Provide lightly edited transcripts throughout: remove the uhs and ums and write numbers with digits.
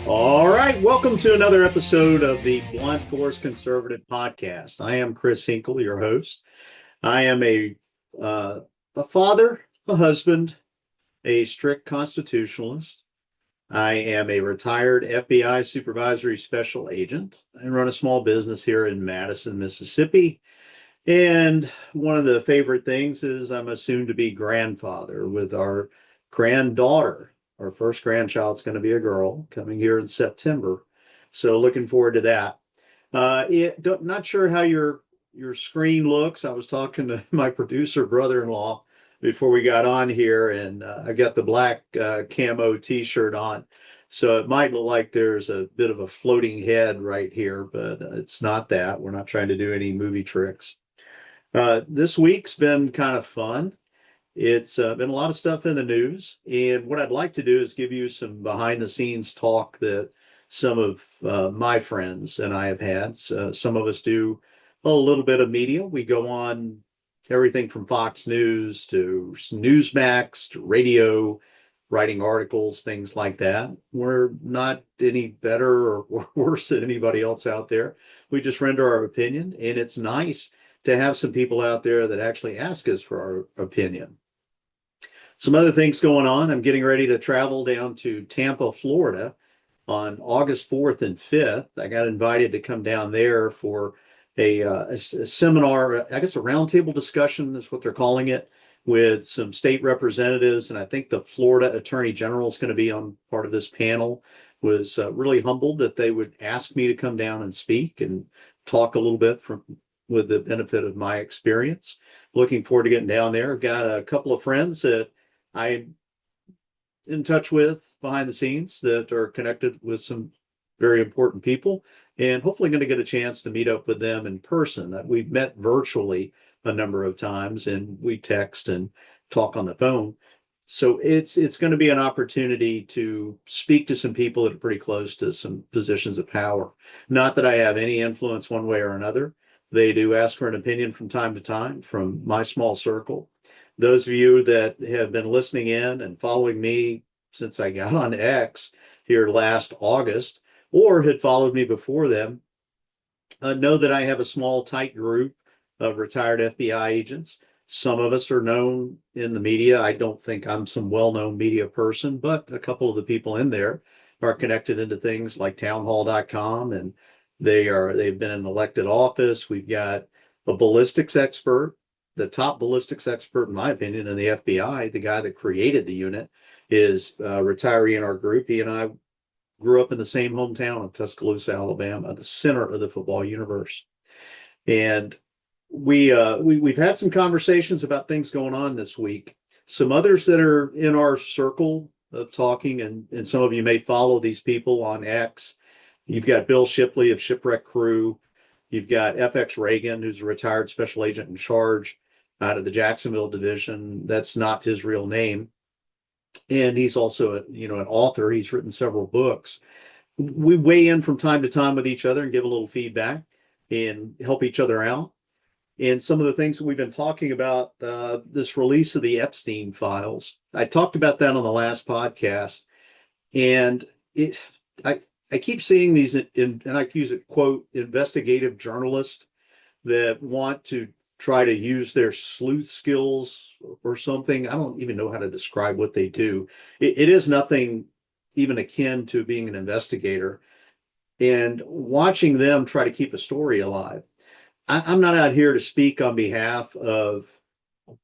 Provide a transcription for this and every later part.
All right, welcome to another episode of the Blunt Force Conservative Podcast. I am Chris Hinkle, your host. I am a father, a husband, a strict constitutionalist. I am a retired FBI supervisory special agent. I run a small business here in Madison, Mississippi. And one of the favorite things is I'm a soon-to-be grandfather with our granddaughter. Our first grandchild's going to be a girl coming here in September. So looking forward to that. Not sure how your screen looks. I was talking to my producer brother-in-law before we got on here, and I got the black camo T-shirt on. So it might look like there's a bit of a floating head right here, but it's not that. We're not trying to do any movie tricks. This week's been kind of fun. It's been a lot of stuff in the news. And what I'd like to do is give you some behind the scenes talk that some of my friends and I have had. So some of us do a little bit of media. We go on everything from Fox News to Newsmax to radio, writing articles, things like that. We're not any better or worse than anybody else out there. We just render our opinion, and it's nice to have some people out there that actually ask us for our opinion. Some other things going on. I'm getting ready to travel down to Tampa, Florida on August 4th and 5th. I got invited to come down there for a seminar, I guess a roundtable discussion is what they're calling it, with some state representatives. And I think the Florida Attorney General is going to be on part of this panel. Was really humbled that they would ask me to come down and speak and talk a little bit with the benefit of my experience. Looking forward to getting down there. I've got a couple of friends that I'm in touch with behind the scenes that are connected with some very important people, and hopefully going to get a chance to meet up with them in person. We've met virtually a number of times, and we text and talk on the phone. So it's going to be an opportunity to speak to some people that are pretty close to some positions of power. Not that I have any influence one way or another. They do ask for an opinion from time to time from my small circle. Those of you that have been listening in and following me since I got on X here last August, or had followed me before then, know that I have a small, tight group of retired FBI agents. Some of us are known in the media. I don't think I'm some well-known media person, but a couple of the people in there are connected into things like townhall.com, and they've been in elected office. We've got a ballistics expert, the top ballistics expert, in my opinion, in the FBI. The guy that created the unit is a retiree in our group. He and I grew up in the same hometown of Tuscaloosa, Alabama, the center of the football universe. And we've had some conversations about things going on this week. Some others that are in our circle of talking, and some of you may follow these people on X. You've got Bill Shipley of Shipwreck Crew. You've got FX Reagan, who's a retired special agent in charge out of the Jacksonville division. That's not his real name. And he's also an author. He's written several books. We weigh in from time to time with each other and give a little feedback and help each other out. And some of the things that we've been talking about, this release of the Epstein files. I talked about that on the last podcast. And I keep seeing these, and I use it, quote, investigative journalists that want to try to use their sleuth skills or something. I don't even know how to describe what they do. It is nothing even akin to being an investigator. And watching them try to keep a story alive. I'm not out here to speak on behalf of,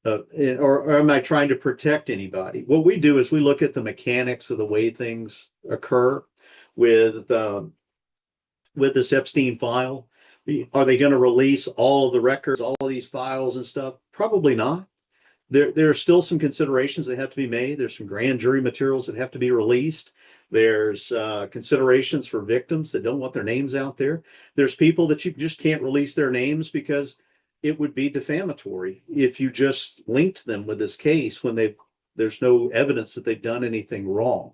or am I trying to protect anybody? What we do is we look at the mechanics of the way things occur with this Epstein file. Are they going to release all of the records, all of these files and stuff? Probably not. There are still some considerations that have to be made. There's some grand jury materials that have to be released. There's considerations for victims that don't want their names out there. There's people that you just can't release their names because it would be defamatory if you just linked them with this case when there's no evidence that they've done anything wrong.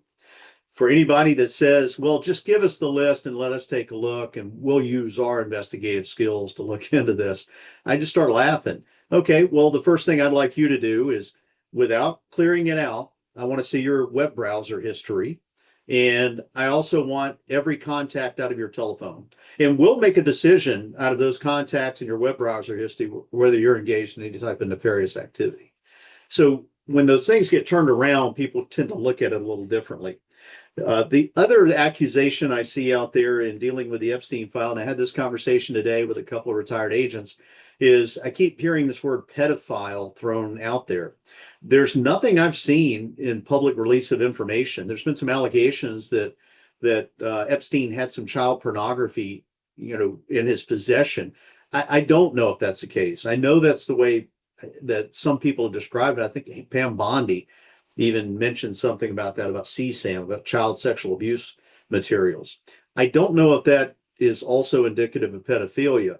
For anybody that says, well, just give us the list and let us take a look and we'll use our investigative skills to look into this, I just start laughing. Okay, well, the first thing I'd like you to do is, without clearing it out, I want to see your web browser history. And I also want every contact out of your telephone. And we'll make a decision out of those contacts in your web browser history whether you're engaged in any type of nefarious activity. So when those things get turned around, people tend to look at it a little differently. The other accusation I see out there in dealing with the Epstein file, and I had this conversation today with a couple of retired agents, is I keep hearing this word pedophile thrown out there. There's nothing I've seen in public release of information. There's been some allegations that Epstein had some child pornography, in his possession. I don't know if that's the case. I know that's the way that some people have described it. I think Pam Bondi even mentioned something about that, about CSAM, about child sexual abuse materials. I don't know if that is also indicative of pedophilia.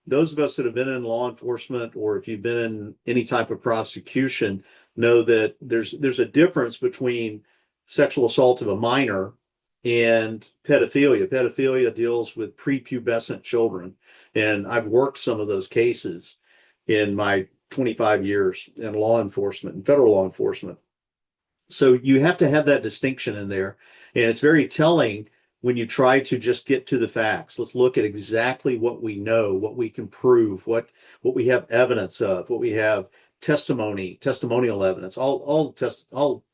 Those of us that have been in law enforcement, or if you've been in any type of prosecution, know that there's a difference between sexual assault of a minor and pedophilia. Pedophilia deals with prepubescent children, and I've worked some of those cases in my 25 years in law enforcement and federal law enforcement. So you have to have that distinction in there. And it's very telling when you try to just get to the facts. Let's look at exactly what we know, what we can prove, what we have evidence of, what we have testimonial evidence. All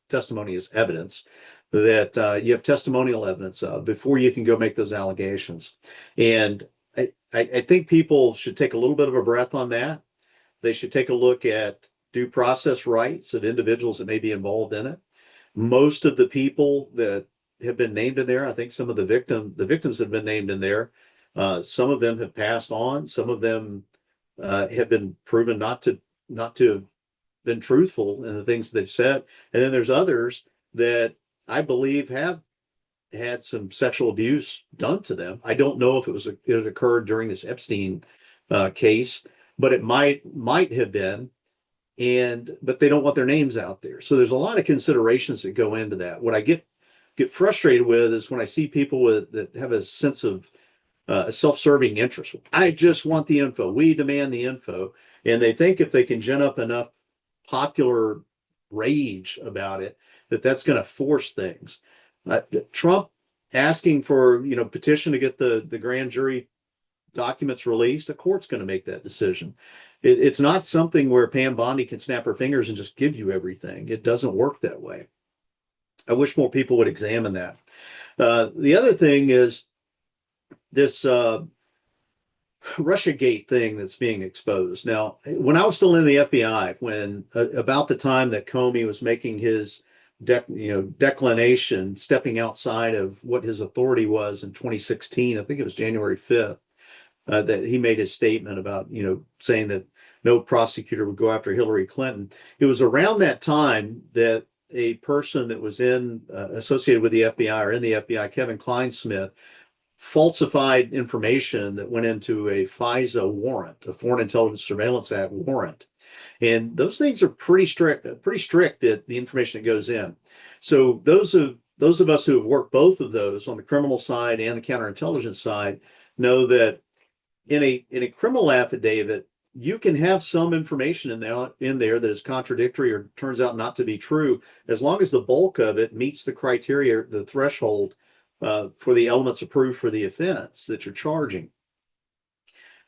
testimony is evidence that you have testimonial evidence of before you can go make those allegations. And I think people should take a little bit of a breath on that. They should take a look at due process rights of individuals that may be involved in it. Most of the people that have been named in there, I think some of the victims have been named in there. Some of them have passed on. Some of them have been proven not to have been truthful in the things they've said. And then there's others that I believe have had some sexual abuse done to them. I don't know if it occurred during this Epstein case, but it might have been. But they don't want their names out there. So there's a lot of considerations that go into that. What I get frustrated with is when I see people that have a sense of a self-serving interest. I just want the info. We demand the info. And they think if they can gin up enough popular rage about it, that's going to force things. Trump asking for, petition to get the grand jury documents released, the court's going to make that decision. It's not something where Pam Bondi can snap her fingers and just give you everything. It doesn't work that way. I wish more people would examine that. The other thing is this Russiagate thing that's being exposed. Now, when I was still in the FBI, when about the time that Comey was making his declination, stepping outside of what his authority was in 2016, I think it was January 5th, that he made his statement about, saying that no prosecutor would go after Hillary Clinton. It was around that time that a person that was associated with the FBI or in the FBI, Kevin Kleinsmith, falsified information that went into a FISA warrant, a Foreign Intelligence Surveillance Act warrant. And those things are pretty strict at the information that goes in. So those of us who have worked both of those on the criminal side and the counterintelligence side know that in a criminal affidavit, you can have some information in there that is contradictory or turns out not to be true, as long as the bulk of it meets the criteria, the threshold for the elements of proof for the offense that you're charging.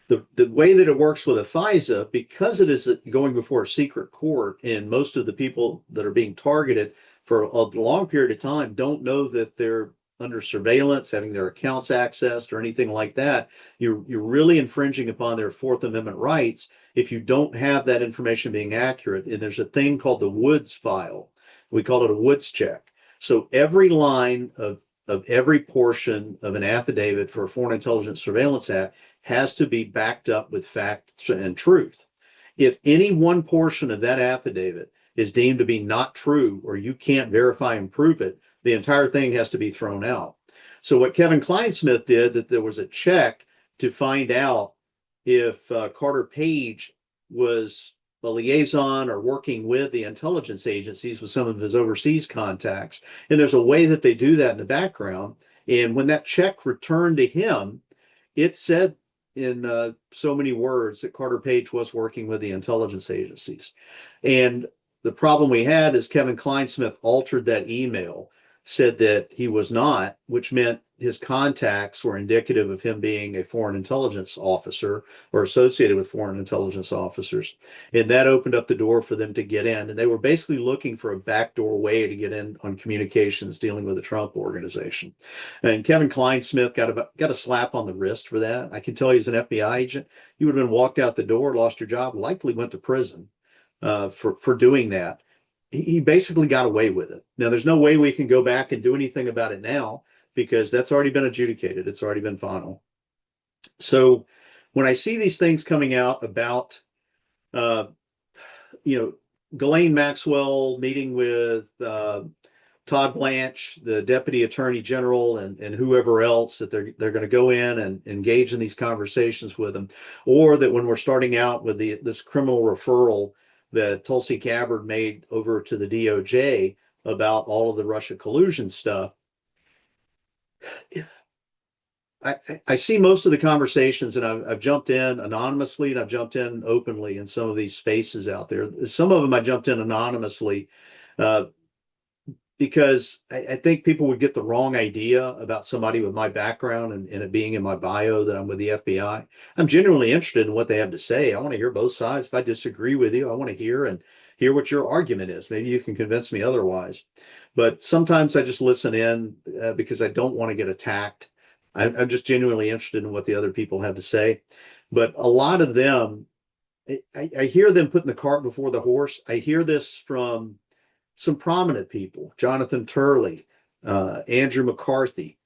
The way that it works with a FISA, because it is going before a secret court, and most of the people that are being targeted for a long period of time don't know that they're under surveillance, having their accounts accessed or anything like that, you're really infringing upon their Fourth Amendment rights if you don't have that information being accurate. And there's a thing called the Woods file. We call it a Woods check. So every line of every portion of an affidavit for a Foreign Intelligence Surveillance Act has to be backed up with fact and truth. If any one portion of that affidavit is deemed to be not true, or you can't verify and prove it, the entire thing has to be thrown out. So what Kevin Kleinsmith did, that there was a check to find out if Carter Page was a liaison or working with the intelligence agencies with some of his overseas contacts. And there's a way that they do that in the background. And when that check returned to him, it said in so many words that Carter Page was working with the intelligence agencies. And the problem we had is Kevin Kleinsmith altered that email said that he was not, which meant his contacts were indicative of him being a foreign intelligence officer or associated with foreign intelligence officers. And that opened up the door for them to get in. And they were basically looking for a backdoor way to get in on communications dealing with the Trump organization. And Kevin Kleinsmith got a slap on the wrist for that. I can tell he's an FBI agent. You would have been walked out the door, lost your job, likely went to prison for doing that. He basically got away with it. Now, there's no way we can go back and do anything about it now because that's already been adjudicated. It's already been final. So when I see these things coming out about, Ghislaine Maxwell meeting with Todd Blanche, the Deputy Attorney General, and whoever else, that they're going to go in and engage in these conversations with them, or that when we're starting out with this criminal referral that Tulsi Gabbard made over to the DOJ about all of the Russia collusion stuff, I see most of the conversations, and I've jumped in anonymously and I've jumped in openly in some of these spaces out there. Some of them I jumped in anonymously because I think people would get the wrong idea about somebody with my background and it being in my bio that I'm with the FBI. I'm genuinely interested in what they have to say. I want to hear both sides. If I disagree with you, I want to hear what your argument is. Maybe you can convince me otherwise. But sometimes I just listen in because I don't want to get attacked. I'm just genuinely interested in what the other people have to say. But a lot of them, I hear them putting the cart before the horse. I hear this from some prominent people, Jonathan Turley, Andrew McCarthy.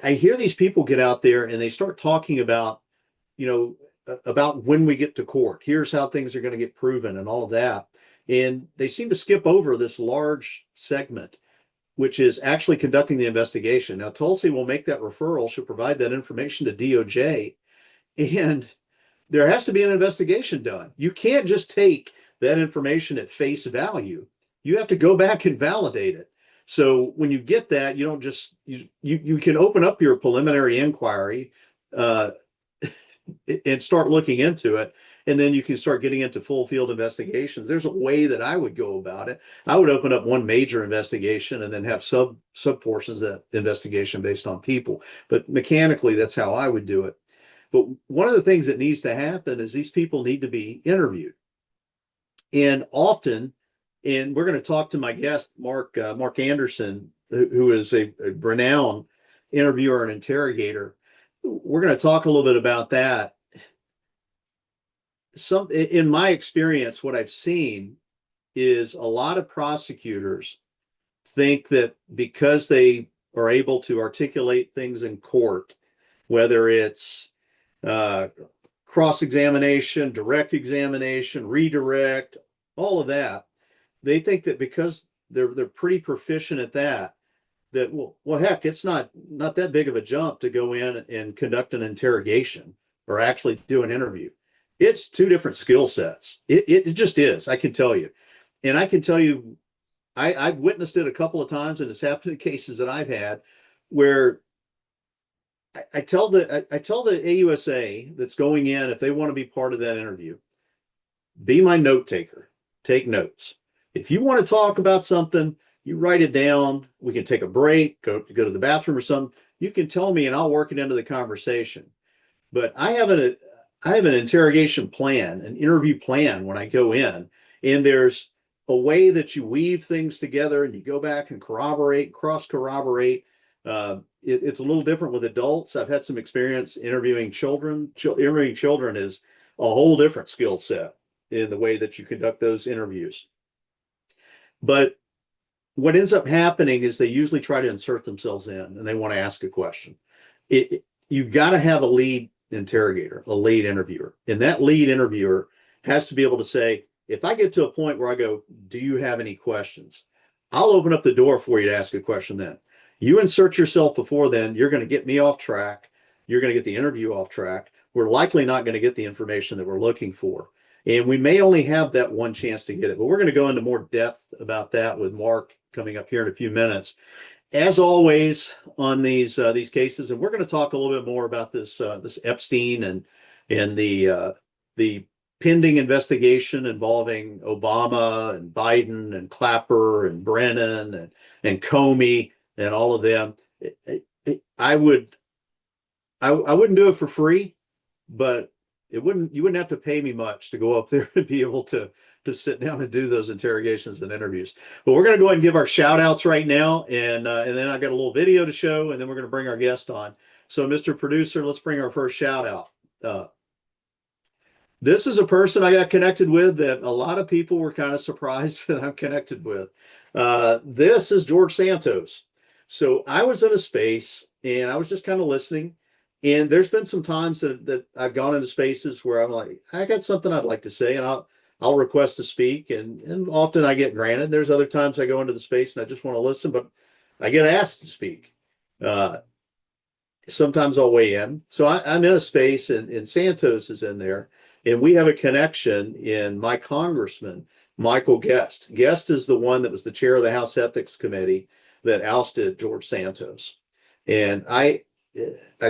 I hear these people get out there and they start talking about, about when we get to court. Here's how things are going to get proven and all of that. And they seem to skip over this large segment, which is actually conducting the investigation. Now, Tulsi will make that referral. She'll provide that information to DOJ, and there has to be an investigation done. You can't just take that information at face value. You have to go back and validate it. So when you get that, you don't just, you can open up your preliminary inquiry and start looking into it. And then you can start getting into full field investigations. There's a way that I would go about it. I would open up one major investigation and then have sub portions of that investigation based on people. But mechanically, that's how I would do it. But one of the things that needs to happen is these people need to be interviewed. And often, and we're going to talk to my guest, Mark Anderson, who is a renowned interviewer and interrogator. We're going to talk a little bit about that. In my experience, what I've seen is a lot of prosecutors think that because they are able to articulate things in court, whether it's cross-examination, direct examination, redirect, all of that, they think that because they're pretty proficient at that, well, heck, it's not that big of a jump to go in and conduct an interrogation or actually do an interview. It's two different skill sets. It just is. I can tell you, and I can tell you, I've witnessed it a couple of times, and it's happened in cases that I've had where I tell the AUSA that's going in, if they want to be part of that interview, be my note taker. Take notes. If you want to talk about something, you write it down. We can take a break, go to the bathroom or something. You can tell me and I'll work it into the conversation. But I have an interrogation plan, an interview plan when I go in, and there's a way that you weave things together and you go back and corroborate, cross corroborate. It's a little different with adults. I've had some experience interviewing children. Interviewing children is a whole different skill set in the way that you conduct those interviews. But what ends up happening is they usually try to insert themselves in and they want to ask a question. You've got to have a lead interrogator, a lead interviewer. And that lead interviewer has to be able to say, if I get to a point where I go, do you have any questions? I'll open up the door for you to ask a question then. You insert yourself before then, you're going to get me off track. You're going to get the interview off track. We're likely not going to get the information that we're looking for. And we may only have that one chance to get it. But we're going to go into more depth about that with Mark coming up here in a few minutes. As always on these cases, and we're going to talk a little bit more about this Epstein and the pending investigation involving Obama and Biden and Clapper and Brennan and Comey and all of them. I would, I wouldn't do it for free, but you wouldn't have to pay me much to go up there and be able to sit down and do those interrogations and interviews. But we're going to go ahead and give our shout outs right now, and then I got a little video to show, and then we're going to bring our guest on. So, Mr. Producer, let's bring our first shout out. This is a person I got connected with that a lot of people were kind of surprised that I'm connected with. This is George Santos. So I was in a space and I was just kind of listening. And there's been some times that I've gone into spaces where I'm like, I got something I'd like to say, and I'll request to speak, and often I get granted. There's other times I go into the space and I just want to listen, but I get asked to speak. Sometimes I'll weigh in. So I'm in a space, and Santos is in there, and we have a connection in my congressman, Michael Guest. Guest is the one that was the chair of the House Ethics Committee that ousted George Santos. And I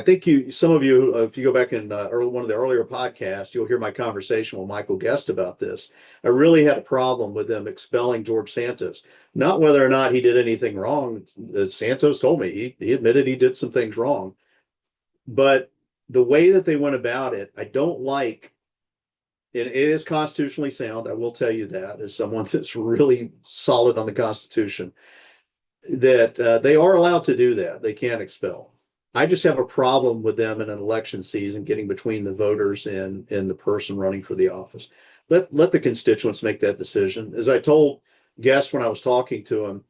think some of you, if you go back in one of the earlier podcasts, you'll hear my conversation with Michael Guest about this. I really had a problem with them expelling George Santos. Not whether or not he did anything wrong. Santos told me he admitted he did some things wrong. But the way that they went about it, I don't like. It is constitutionally sound. I will tell you that, as someone that's really solid on the Constitution, that they are allowed to do that. They can't expel. I just have a problem with them in an election season getting between the voters and the person running for the office. Let the constituents make that decision. As I told guests when I was talking to him,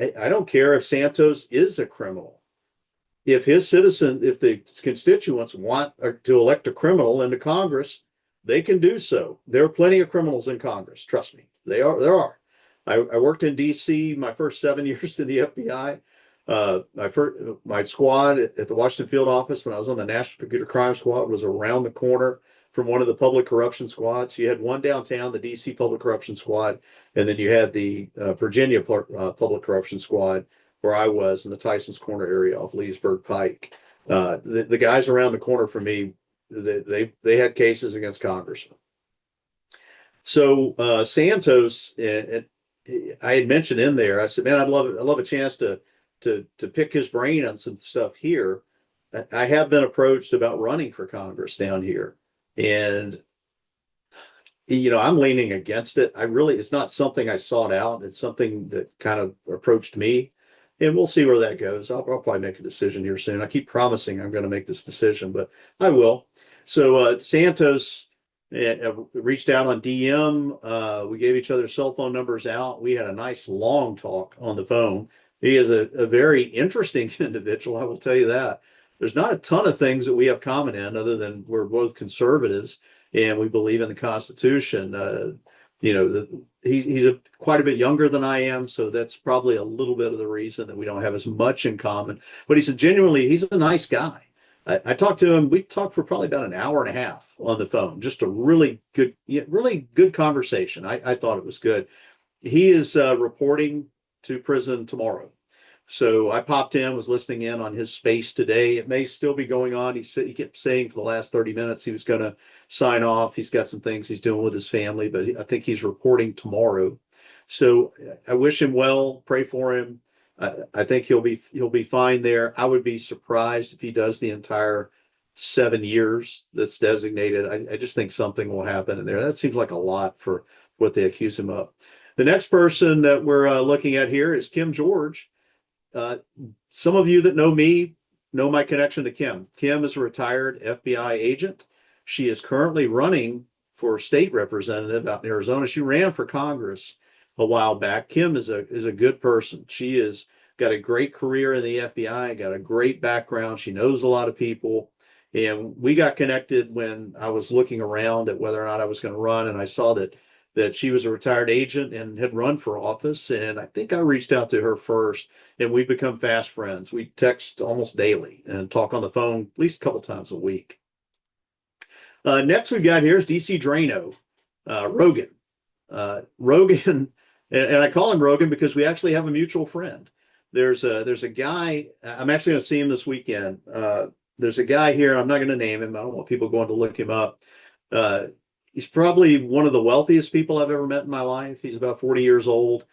I don't care if Santos is a criminal. If the constituents want to elect a criminal into Congress, they can do so. There are plenty of criminals in Congress. Trust me, there are. I worked in D.C. my first 7 years in the FBI. My squad at the Washington field office when I was on the National Computer Crime Squad was around the corner from one of the public corruption squads. You had one downtown, the D.C. Public Corruption Squad, and then you had the Virginia Public Corruption Squad, where I was in the Tyson's Corner area off Leesburg Pike. The guys around the corner from me, they had cases against congressmen. So Santos, I had mentioned in there, I said, man, I'd love a chance to pick his brain on some stuff here. I have been approached about running for Congress down here, and I'm leaning against it. It's not something I sought out. It's something that kind of approached me, and we'll see where that goes. I'll probably make a decision here soon. I keep promising I'm going to make this decision, but I will. So Santos reached out on DM. We gave each other cell phone numbers out. We had a nice long talk on the phone. He is a very interesting individual, I will tell you that. There's not a ton of things that we have common in, other than we're both conservatives and we believe in the Constitution. He's quite a bit younger than I am, so that's probably a little bit of the reason that we don't have as much in common. But he's a nice guy. I talked to him. We talked for probably about an hour and a half on the phone. Just a really good conversation. I thought it was good. He is reporting to prison tomorrow. So I popped in, was listening in on his space today. It may still be going on. He kept saying for the last 30 minutes he was going to sign off. He's got some things he's doing with his family, but I think he's reporting tomorrow. So I wish him well. Pray for him. I think he'll be fine there. I would be surprised if he does the entire 7 years that's designated. I just think something will happen in there. That seems like a lot for what they accuse him of. The next person that we're looking at here is Kim George. Some of you that know me know my connection to Kim. Kim is a retired FBI agent. She is currently running for state representative out in Arizona. She ran for Congress a while back. Kim is a good person. She has got a great career in the FBI, got a great background. She knows a lot of people. And we got connected when I was looking around at whether or not I was going to run, and I saw that she was a retired agent and had run for office. And I think I reached out to her first, and we've become fast friends. We text almost daily and talk on the phone at least a couple times a week. Next we've got here is DC Drano, Rogan. Rogan, and I call him Rogan because we actually have a mutual friend. There's a guy, I'm actually going to see him this weekend. There's a guy here, I'm not going to name him. I don't want people going to look him up. He's probably one of the wealthiest people I've ever met in my life. He's about 40 years old.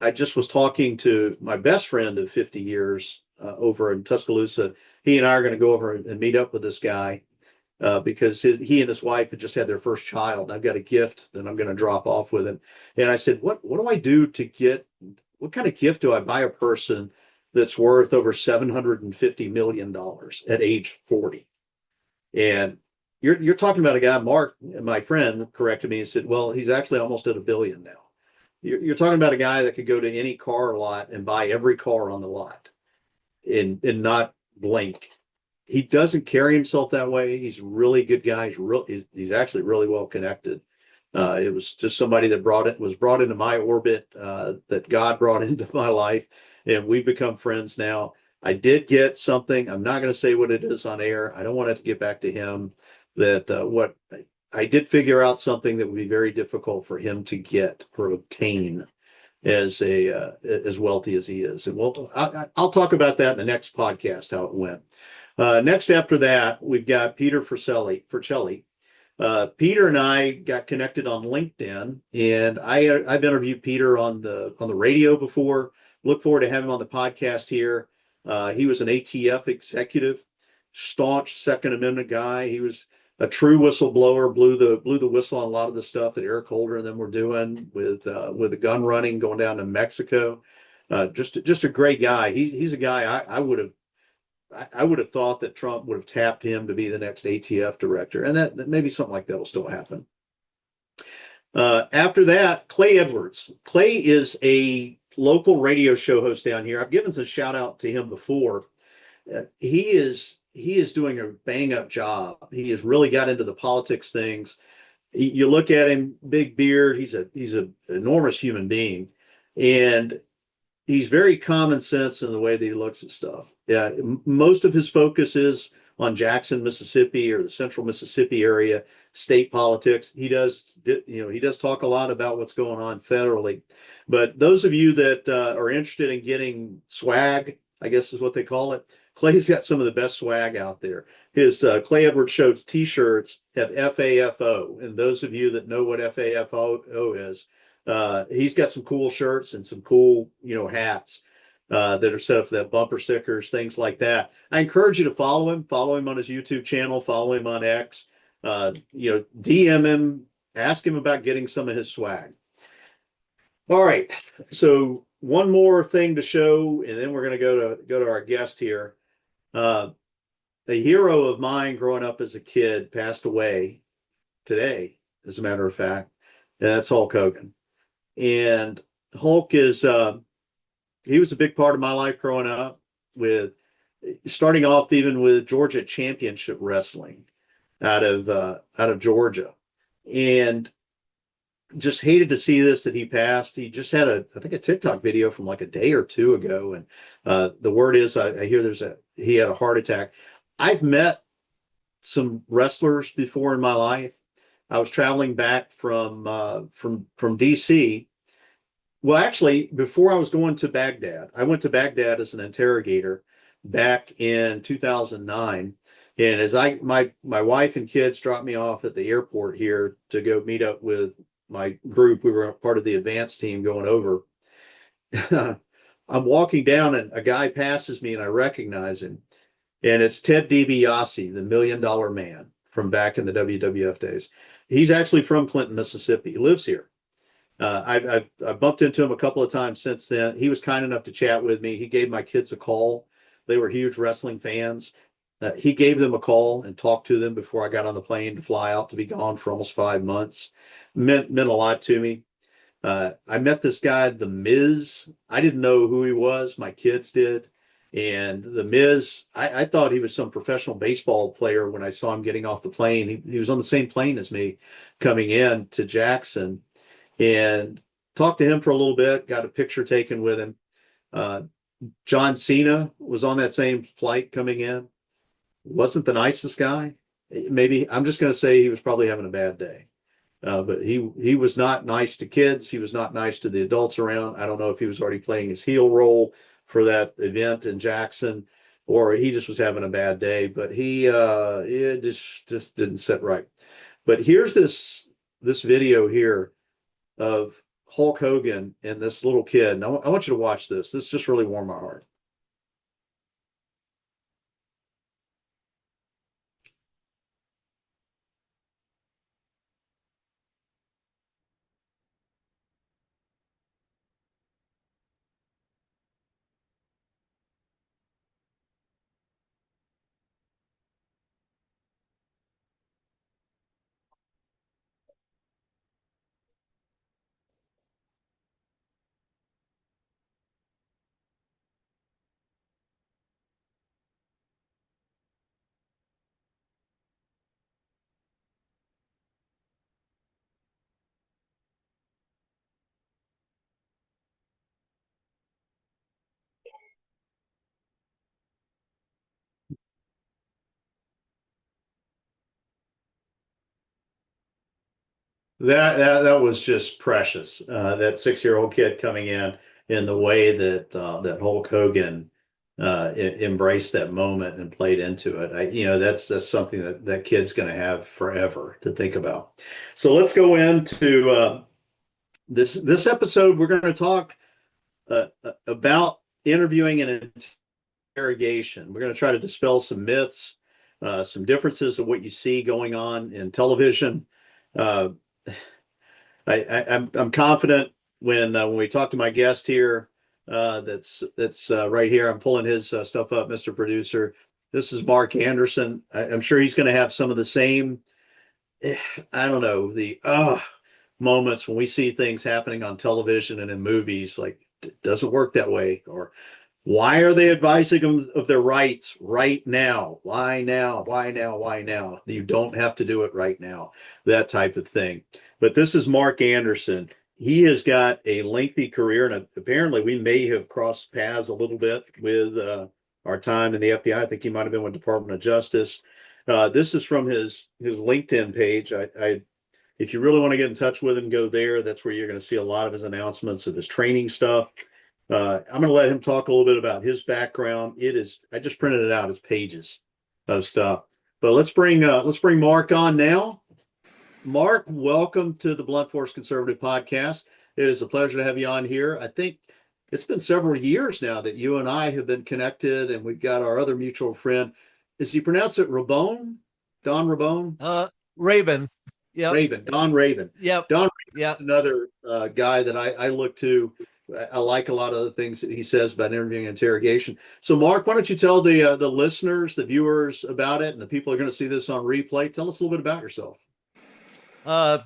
I just was talking to my best friend of 50 years over in Tuscaloosa. He and I are going to go over and meet up with this guy because he and his wife had just had their first child. I've got a gift that I'm going to drop off with him. And I said, what do I do to get, what kind of gift do I buy a person that's worth over $750 million at age 40? And you're talking about a guy, Mark, my friend, corrected me and said, well, he's actually almost at $1 billion now. You're talking about a guy that could go to any car lot and buy every car on the lot and not blink. He doesn't carry himself that way. He's a really good guy. He's actually really well connected. It was just somebody that was brought into my orbit, that God brought into my life, and we've become friends now. I did get something. I'm not going to say what it is on air. I don't want it to get back to him. What I did figure out something that would be very difficult for him to get or obtain as wealthy as he is. And I'll talk about that in the next podcast, how it went. Next after that, we've got Peter Forcelli. Peter and I got connected on LinkedIn, and I've interviewed Peter on the radio before. Look forward to having him on the podcast here. He was an ATF executive, staunch Second Amendment guy. He was a true whistleblower, blew the whistle on a lot of the stuff that Eric Holder and them were doing with the gun running going down to Mexico. Just a great guy. He's a guy I would have thought that Trump would have tapped him to be the next ATF director, and that maybe something like that will still happen. After that, Clay Edwards. Clay is a local radio show host down here. I've given some shout out to him before. He is doing a bang up job. He has really got into the politics things. You look at him, big beard. He's an enormous human being, and he's very common sense in the way that he looks at stuff. Yeah, most of his focus is on Jackson, Mississippi, or the central Mississippi area, state politics. He does talk a lot about what's going on federally. But those of you that are interested in getting swag, I guess is what they call it, Clay's got some of the best swag out there. His Clay Edwards Show t-shirts have FAFO. And those of you that know what FAFO is, he's got some cool shirts and some cool, hats that are set up for that, bumper stickers, things like that. I encourage you to follow him on his YouTube channel, follow him on X, DM him, ask him about getting some of his swag. All right. So one more thing to show, and then we're going to go to our guest here. A hero of mine growing up as a kid passed away today, as a matter of fact, and that's Hulk Hogan. And Hulk is, he was a big part of my life growing up, with starting off even with Georgia Championship Wrestling out of Georgia, and just hated to see that he passed. He just had I think a TikTok video from like a day or two ago, and the word is I hear he had a heart attack. I've met some wrestlers before in my life. I was traveling back from DC. Well, actually, before I was going to Baghdad, I went to Baghdad as an interrogator back in 2009. And as my wife and kids dropped me off at the airport here to go meet up with my group, we were part of the advance team going over. I'm walking down and a guy passes me and I recognize him. And it's Ted DiBiase, the $1 Million Man from back in the WWF days. He's actually from Clinton, Mississippi. He lives here. I've bumped into him a couple of times since then. He was kind enough to chat with me. He gave my kids a call. They were huge wrestling fans. He gave them a call and talked to them before I got on the plane to fly out to be gone for almost 5 months. Meant a lot to me. I met this guy, The Miz. I didn't know who he was. My kids did. And The Miz, I thought he was some professional baseball player when I saw him getting off the plane. He was on the same plane as me coming in to Jackson, and talked to him for a little bit, got a picture taken with him. John Cena was on that same flight coming in. Wasn't the nicest guy. Maybe I'm just going to say he was probably having a bad day. But he was not nice to kids. He was not nice to the adults around. I don't know if he was already playing his heel role for that event in Jackson, or he just was having a bad day. But it just didn't sit right. But here's this video here of Hulk Hogan and this little kid. And I want you to watch this. This just really warmed my heart. That was just precious. That 6-year-old kid coming in the way that that Hulk Hogan embraced that moment and played into it. That's something that kid's going to have forever to think about. So let's go into this episode. We're going to talk about interviewing and interrogation. We're going to try to dispel some myths, some differences of what you see going on in television. Uh, I'm confident when we talk to my guest here. That's right here. I'm pulling his stuff up, Mr. Producer. This is Mark Anderson. I'm sure he's going to have some of the same. I don't know, the moments when we see things happening on television and in movies. Like, it doesn't work that way, or why are they advising them of their rights right now? Why now? Why now? Why now? You don't have to do it right now. That type of thing. But this is Mark Anderson. He has got a lengthy career, and apparently we may have crossed paths a little bit with our time in the FBI. I think he might have been with Department of Justice. This is from his LinkedIn page. If you really want to get in touch with him, go there. That's where you're going to see a lot of his announcements of his training stuff. I'm going to let him talk a little bit about his background. I just printed it out as pages of stuff. But let's bring Mark on now. Mark, welcome to the Blunt Force Conservative Podcast. It is a pleasure to have you on here. I think it's been several years now that you and I have been connected, and we've got our other mutual friend. Is he pronounce it Rabone? Don Rabone? Raven. Yep. Raven. Don Raven. Yep. Don Raven Yep. is another guy that I look to. I like a lot of the things that he says about interviewing and interrogation. So, Mark, why don't you tell the listeners, the viewers about it, and the people who are going to see this on replay? Tell us a little bit about yourself. Uh,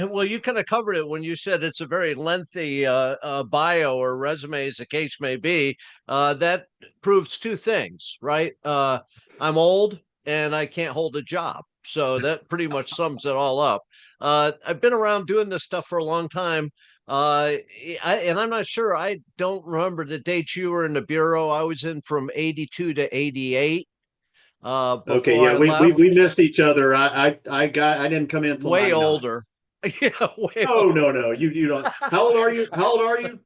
well, you kind of covered it when you said it's a very lengthy bio or resume, as the case may be. That proves two things, right? I'm old and I can't hold a job. So that pretty much sums it all up. I've been around doing this stuff for a long time. And I'm not sure. I don't remember the dates you were in the Bureau. I was in from 82 to 88 Okay, before yeah, I we left. missed each other. I didn't come in until Way 99. older. Yeah, way Oh, older. no, you don't. How old are you? How old are you?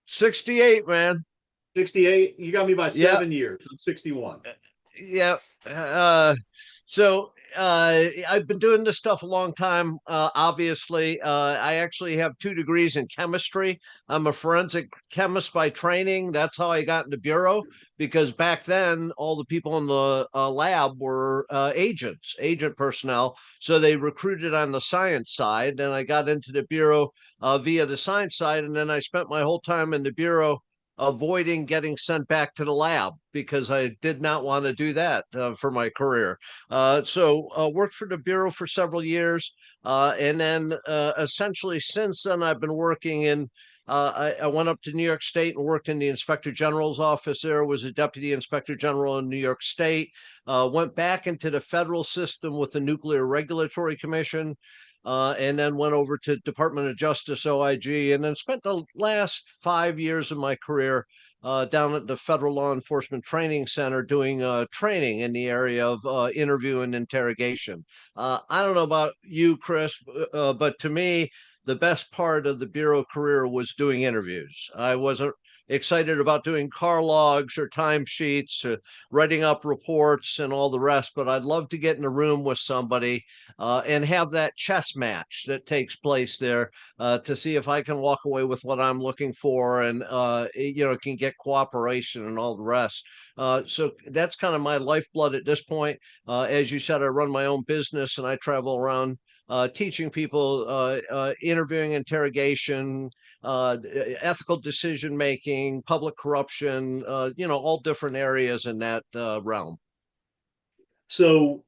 68, man. 68. You got me by Yeah, 7 years. I'm 61. yeah. I've been doing this stuff a long time. Obviously, I actually have 2 degrees in chemistry. I'm a forensic chemist by training. That's how I got into Bureau, because back then all the people in the lab were agent personnel. So they recruited on the science side, and I got into the Bureau via the science side, and then I spent my whole time in the Bureau avoiding getting sent back to the lab because I did not want to do that for my career. Worked for the Bureau for several years. And then essentially since then, I've been working in, I went up to New York State and worked in the Inspector General's office there, was a Deputy Inspector General in New York State, went back into the federal system with the Nuclear Regulatory Commission, and then went over to Department of Justice, OIG, and then spent the last 5 years of my career down at the Federal Law Enforcement Training Center doing training in the area of interview and interrogation. I don't know about you, Chris, but to me, the best part of the Bureau career was doing interviews. I wasn't excited about doing car logs or timesheets, writing up reports and all the rest. But I'd love to get in a room with somebody and have that chess match that takes place there to see if I can walk away with what I'm looking for and, can get cooperation and all the rest. So that's kind of my lifeblood at this point. As you said, I run my own business and I travel around teaching people, interviewing, interrogation, ethical decision making, public corruption, all different areas in that realm. So,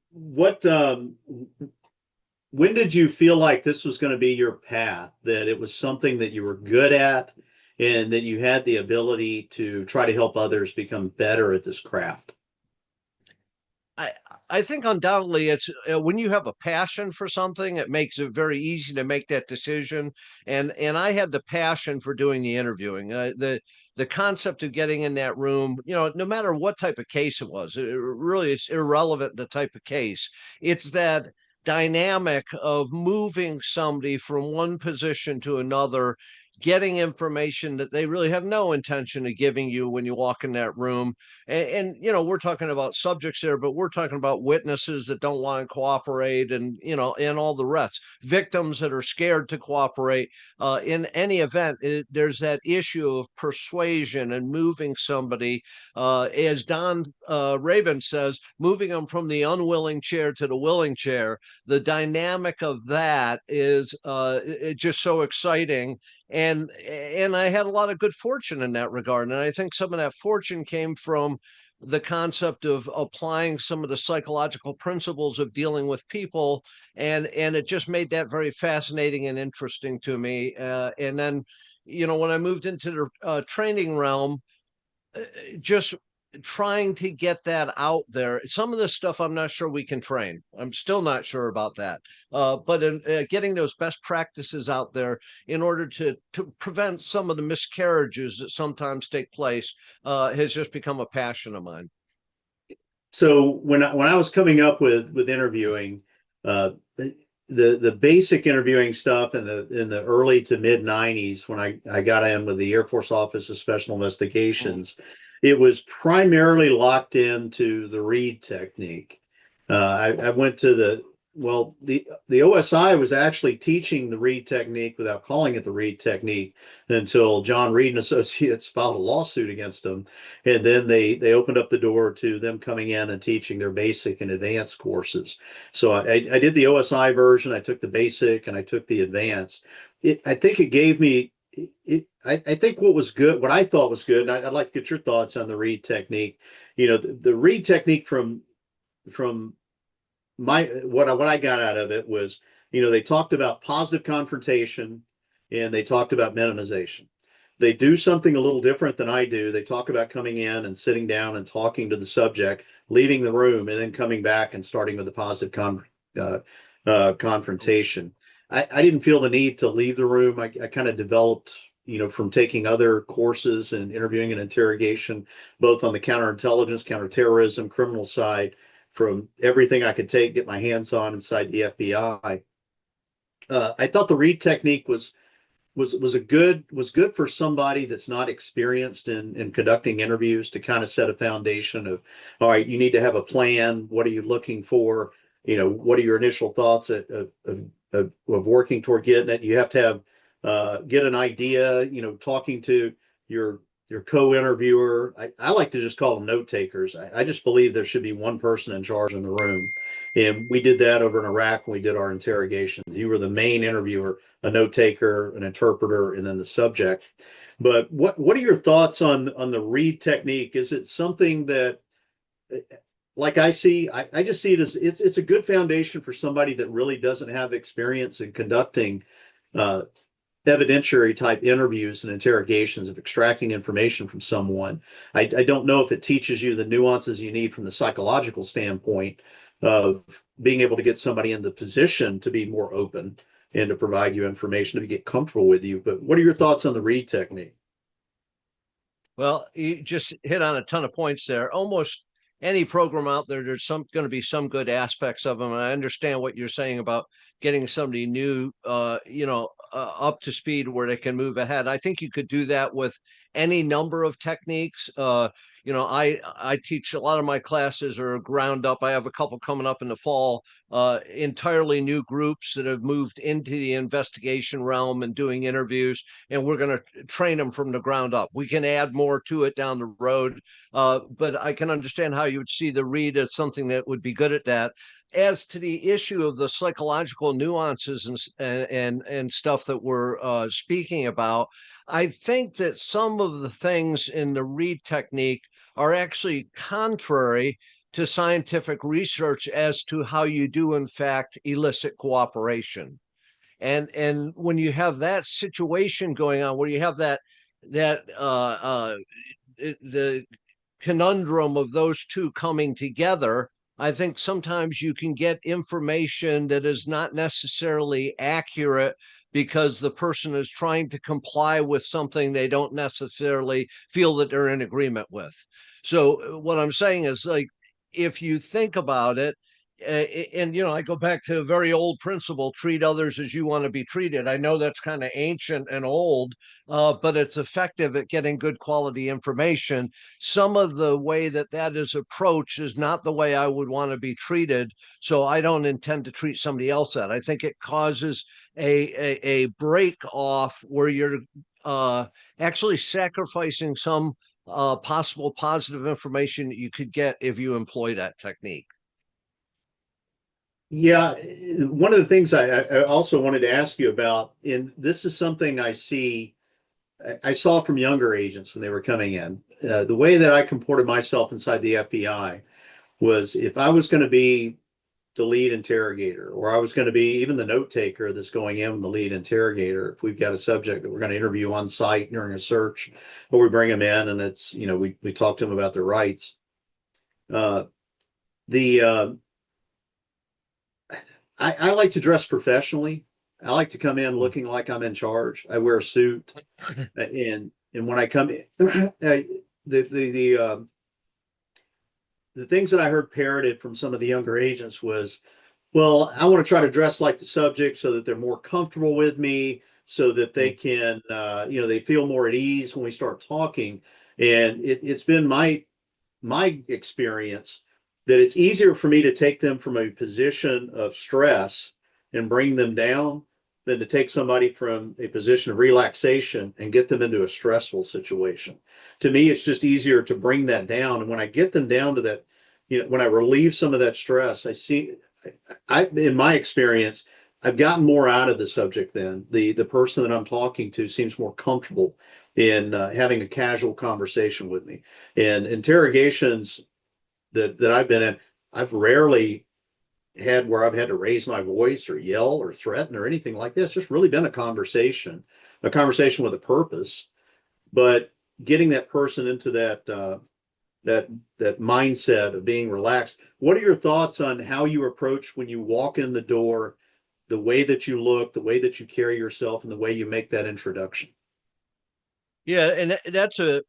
when did you feel like this was going to be your path, that it was something that you were good at and that you had the ability to try to help others become better at this craft? I I think undoubtedly it's when you have a passion for something, it makes it very easy to make that decision. And I had the passion for doing the interviewing. The concept of getting in that room, no matter what type of case it was, really it's irrelevant the type of case. It's that dynamic of moving somebody from one position to another, getting information that they really have no intention of giving you when you walk in that room. And we're talking about subjects there, but we're talking about witnesses that don't want to cooperate, and all the rest, victims that are scared to cooperate. In any event, there's that issue of persuasion and moving somebody, as Don Raven says, moving them from the unwilling chair to the willing chair. The dynamic of that is just so exciting. And I had a lot of good fortune in that regard. And I think some of that fortune came from the concept of applying some of the psychological principles of dealing with people, and it just made that very fascinating and interesting to me. And then, when I moved into the training realm, just trying to get that out there. Some of this stuff I'm not sure we can train. I'm still not sure about that. But in getting those best practices out there in order to prevent some of the miscarriages that sometimes take place has just become a passion of mine. So when I was coming up with interviewing, the basic interviewing stuff in the early to mid '90s, when I got in with the Air Force Office of Special Mm. Investigations, it was primarily locked into the Reed technique. I went to the OSI was actually teaching the Reed technique without calling it the Reed technique until John Reed and Associates filed a lawsuit against them, and then they opened up the door to them coming in and teaching their basic and advanced courses. So I did the OSI version, I took the basic, and I took the advanced. I think it gave me I think what I thought was good, and I'd like to get your thoughts on the Reed technique. The Reed technique from what I got out of it was, they talked about positive confrontation and they talked about minimization. They do something a little different than I do. They talk about coming in and sitting down and talking to the subject, leaving the room, and then coming back and starting with a positive confrontation. I didn't feel the need to leave the room. I kind of developed, from taking other courses and interviewing and interrogation, both on the counterintelligence, counterterrorism, criminal side, from everything I could get my hands on inside the FBI. I thought the Reed technique was good for somebody that's not experienced in conducting interviews, to kind of set a foundation of, all right, you need to have a plan. What are you looking for? What are your initial thoughts of working toward getting it? You have to get an idea. Talking to your co-interviewer. I like to just call them note takers. I just believe there should be one person in charge in the room. And we did that over in Iraq when we did our interrogations. You were the main interviewer, a note taker, an interpreter, and then the subject. But what are your thoughts on the Reed technique? Is it something that, like I just see it as it's a good foundation for somebody that really doesn't have experience in conducting uh, evidentiary type interviews and interrogations, of extracting information from someone. I don't know if it teaches you the nuances you need from the psychological standpoint of being able to get somebody in the position to be more open and to provide you information to get comfortable with you. But what are your thoughts on the Reed technique? Well, you just hit on a ton of points there. Almost any program out there, there's going to be some good aspects of them. And I understand what you're saying about getting somebody new, up to speed where they can move ahead. I think you could do that with any number of techniques. I teach a lot of my classes are ground up. I have a couple coming up in the fall, entirely new groups that have moved into the investigation realm and doing interviews, and we're going to train them from the ground up. We can add more to it down the road, but I can understand how you would see the read as something that would be good at that. As to the issue of the psychological nuances and stuff that we're speaking about, I think that some of the things in the read technique are actually contrary to scientific research as to how you do in fact elicit cooperation. And when you have that situation going on, where you have that the conundrum of those two coming together, I think sometimes you can get information that is not necessarily accurate because the person is trying to comply with something they don't necessarily feel that they're in agreement with. So what I'm saying is, like, if you think about it, and I go back to a very old principle: treat others as you want to be treated. I know that's kind of ancient and old, but it's effective at getting good quality information. Some of the way that is approached is not the way I would want to be treated, so I don't intend to treat somebody else that. I think it causes a break off where you're actually sacrificing some possible positive information that you could get if you employ that technique. Yeah, one of the things I also wanted to ask you about, and this is something I saw from younger agents when they were coming in. The way that I comported myself inside the FBI was, if I was going to be the lead interrogator, or I was going to be even the note taker that's going in, the lead interrogator, if we've got a subject that we're going to interview on site during a search, or we bring them in and it's, we talk to them about their rights. Uh, the I like to dress professionally. I like to come in looking like I'm in charge. I wear a suit, and when I come in, the things that I heard parroted from some of the younger agents was, well, I want to try to dress like the subject so that they're more comfortable with me, so that they can, they feel more at ease when we start talking. And it's been my experience that it's easier for me to take them from a position of stress and bring them down than to take somebody from a position of relaxation and get them into a stressful situation. To me, it's just easier to bring that down. And when I get them down to that, when I relieve some of that stress, in my experience, I've gotten more out of the subject then. The person that I'm talking to seems more comfortable in having a casual conversation with me. And interrogations that I've been in, I've rarely had where I've had to raise my voice or yell or threaten or anything like that. It's just really been a conversation with a purpose. But getting that person into that mindset of being relaxed. What are your thoughts on how you approach when you walk in the door, the way that you look, the way that you carry yourself, and the way you make that introduction? Yeah, and it's a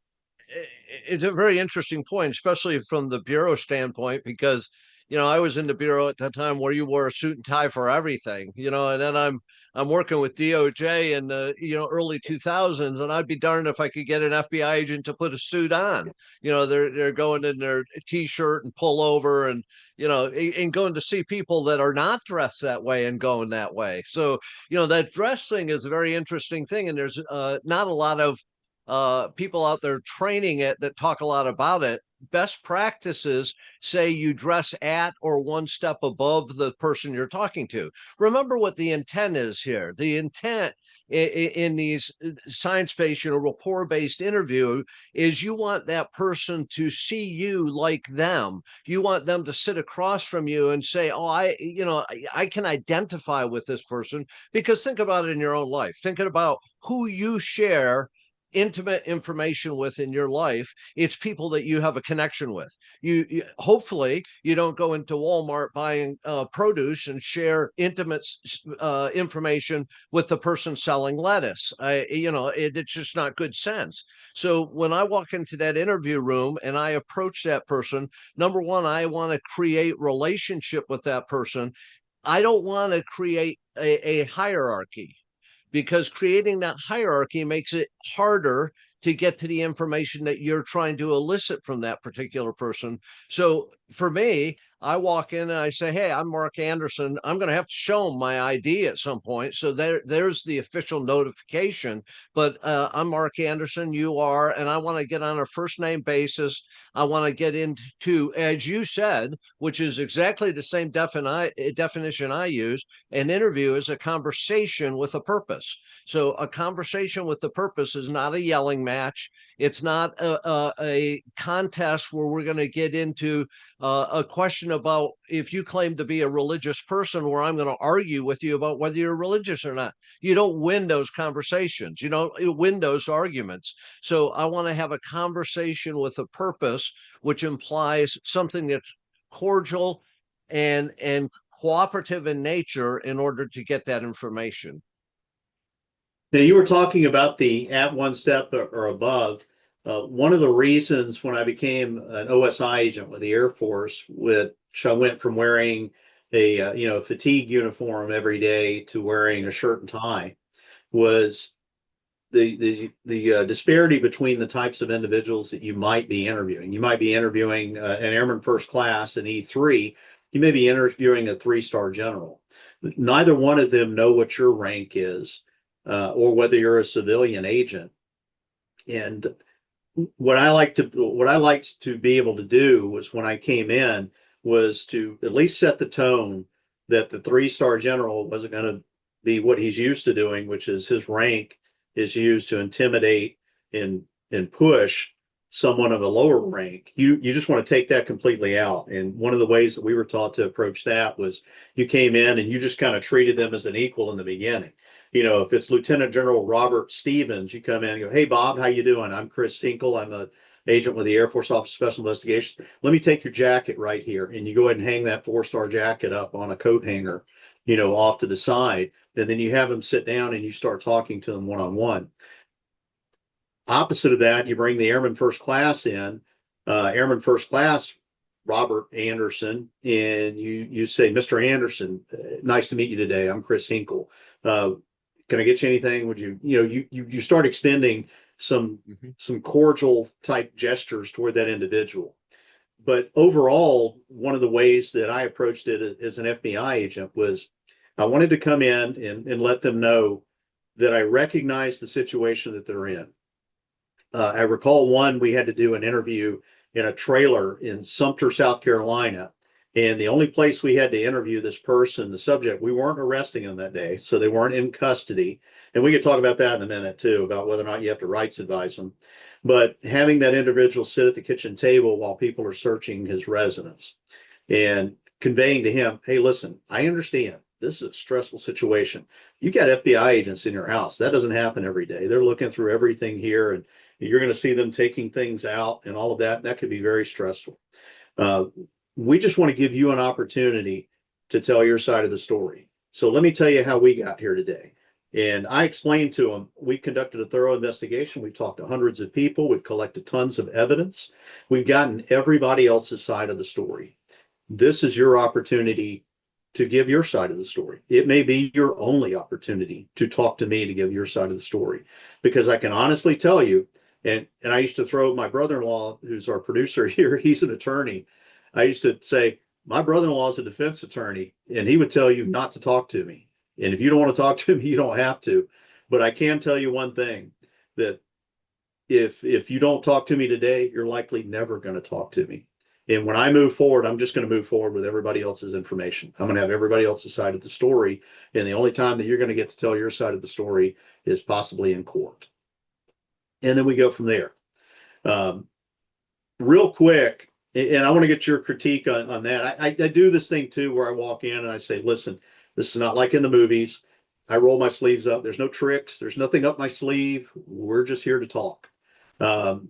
very interesting point, especially from the bureau standpoint, because I was in the bureau at the time where you wore a suit and tie for everything, and then I'm working with DOJ in the early 2000s, and I'd be darned if I could get an FBI agent to put a suit on. They're going in their t-shirt and pullover, and and going to see people that are not dressed that way and going that way. So that dress thing is a very interesting thing, and there's not a lot of people out there training it that talk a lot about it. Best practices say you dress at or one step above the person you're talking to. Remember what the intent is here. The intent in these science-based, rapport-based interview is you want that person to see you like them. You want them to sit across from you and say, "Oh, I can identify with this person," because think about it in your own life. Thinking about who you share intimate information with in your life, it's people that you have a connection with. You hopefully you don't go into Walmart buying produce and share intimate information with the person selling lettuce. It's just not good sense. So when I walk into that interview room and I approach that person, number one, I want to create relationship with that person. I don't want to create a hierarchy, because creating that hierarchy makes it harder to get to the information that you're trying to elicit from that particular person. So for me, I walk in and I say, "Hey, I'm Mark Anderson." I'm going to have to show them my ID at some point. So there's the official notification. But I'm Mark Anderson. You are, and I want to get on a first name basis. I want to get into, as you said, which is exactly the same definition I use. An interview is a conversation with a purpose. So a conversation with the purpose is not a yelling match. It's not a contest where we're going to get into a question about if you claim to be a religious person, where I'm going to argue with you about whether you're religious or not. You don't win those conversations. You don't win those arguments. So I want to have a conversation with a purpose, which implies something that's cordial and cooperative in nature in order to get that information. Now, you were talking about the at one step or above. One of the reasons when I became an OSI agent with the Air Force, which I went from wearing a fatigue uniform every day to wearing a shirt and tie, was the disparity between the types of individuals that you might be interviewing. You might be interviewing an airman first class, an E3. You may be interviewing a three-star general. Neither one of them know what your rank is, or whether you're a civilian agent. And what I liked to be able to do was, when I came in, was to at least set the tone that the three-star general wasn't going to be what he's used to doing, which is his rank is used to intimidate and push someone of a lower rank. You just want to take that completely out. And one of the ways that we were taught to approach that was, you came in and you just kind of treated them as an equal in the beginning. If it's Lieutenant General Robert Stevens, you come in and go, "Hey, Bob, how you doing? I'm Chris Hinkle. I'm a agent with the Air Force Office of Special Investigations. Let me take your jacket right here." And you go ahead and hang that 4-star jacket up on a coat hanger, off to the side. And then you have them sit down and you start talking to them one-on-one. Opposite of that, you bring the Airman First Class in, Airman First Class Robert Anderson, and you say, "Mr. Anderson, nice to meet you today. I'm Chris Hinkle. Can I get you anything? Would you start extending some cordial type gestures toward that individual." But overall, one of the ways that I approached it as an FBI agent was, I wanted to come in and let them know that I recognize the situation that they're in. I recall we had to do an interview in a trailer in Sumter, South Carolina. And the only place we had to interview this person, the subject, we weren't arresting them that day, so they weren't in custody. And we could talk about that in a minute too, about whether or not you have to rights advise them. But having that individual sit at the kitchen table while people are searching his residence and conveying to him, "Hey, listen, I understand this is a stressful situation. You got FBI agents in your house. That doesn't happen every day. They're looking through everything here, and you're going to see them taking things out and all of that. That could be very stressful. We just want to give you an opportunity to tell your side of the story. So let me tell you how we got here today." And I explained to them, we conducted a thorough investigation. We've talked to hundreds of people. We've collected tons of evidence. We've gotten everybody else's side of the story. This is your opportunity to give your side of the story. It may be your only opportunity to talk to me to give your side of the story, because I can honestly tell you, and I used to throw my brother-in-law, who's our producer here, he's an attorney. I used to say, my brother-in-law is a defense attorney, and he would tell you not to talk to me. And if you don't want to talk to me, you don't have to. But I can tell you one thing, that if you don't talk to me today, you're likely never going to talk to me. And when I move forward, I'm just going to move forward with everybody else's information. I'm going to have everybody else's side of the story. And the only time that you're going to get to tell your side of the story is possibly in court. And then we go from there. Real quick, and I want to get your critique on that. I do this thing too, where I walk in and I say, "Listen, this is not like in the movies. I roll my sleeves up. There's no tricks. There's nothing up my sleeve. We're just here to talk." And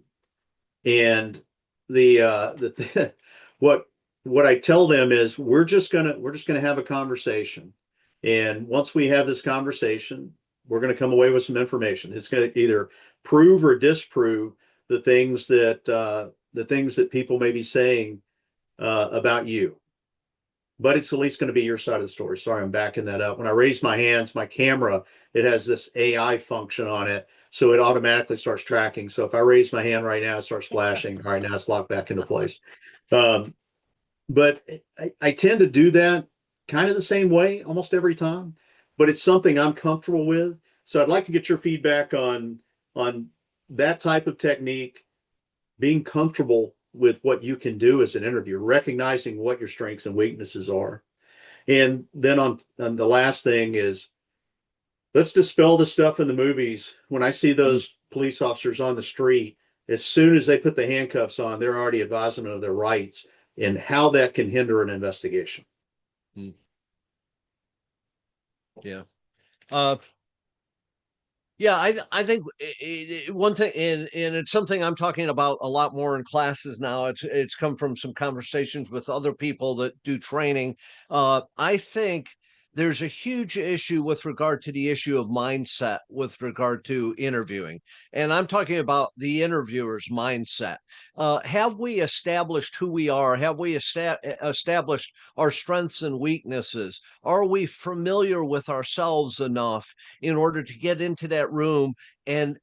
the what I tell them is, we're just gonna have a conversation, and once we have this conversation, we're gonna come away with some information. It's gonna either prove or disprove the things that people may be saying about you. but it's at least going to be your side of the story. Sorry, I'm backing that up. When I raise my hands, my camera, it has this AI function on it, so it automatically starts tracking. So if I raise my hand right now, it starts flashing. All right, now it's locked back into place. Um, but I tend to do that kind of the same way almost every time, but it's something I'm comfortable with. So I'd like to get your feedback on that type of technique, being comfortable with what you can do as an interviewer, recognizing what your strengths and weaknesses are. And then on the last thing is, let's dispel the stuff in the movies. When I see those police officers on the street, as soon as they put the handcuffs on, they're already advising them of their rights and how that can hinder an investigation. Yeah. Yeah, I think one thing, and it's something I'm talking about a lot more in classes now. It's come from some conversations with other people that do training. I think there's a huge issue with regard to the issue of mindset with regard to interviewing, and I'm talking about the interviewer's mindset. Have we established who we are? Have we established our strengths and weaknesses? Are we familiar with ourselves enough in order to get into that room and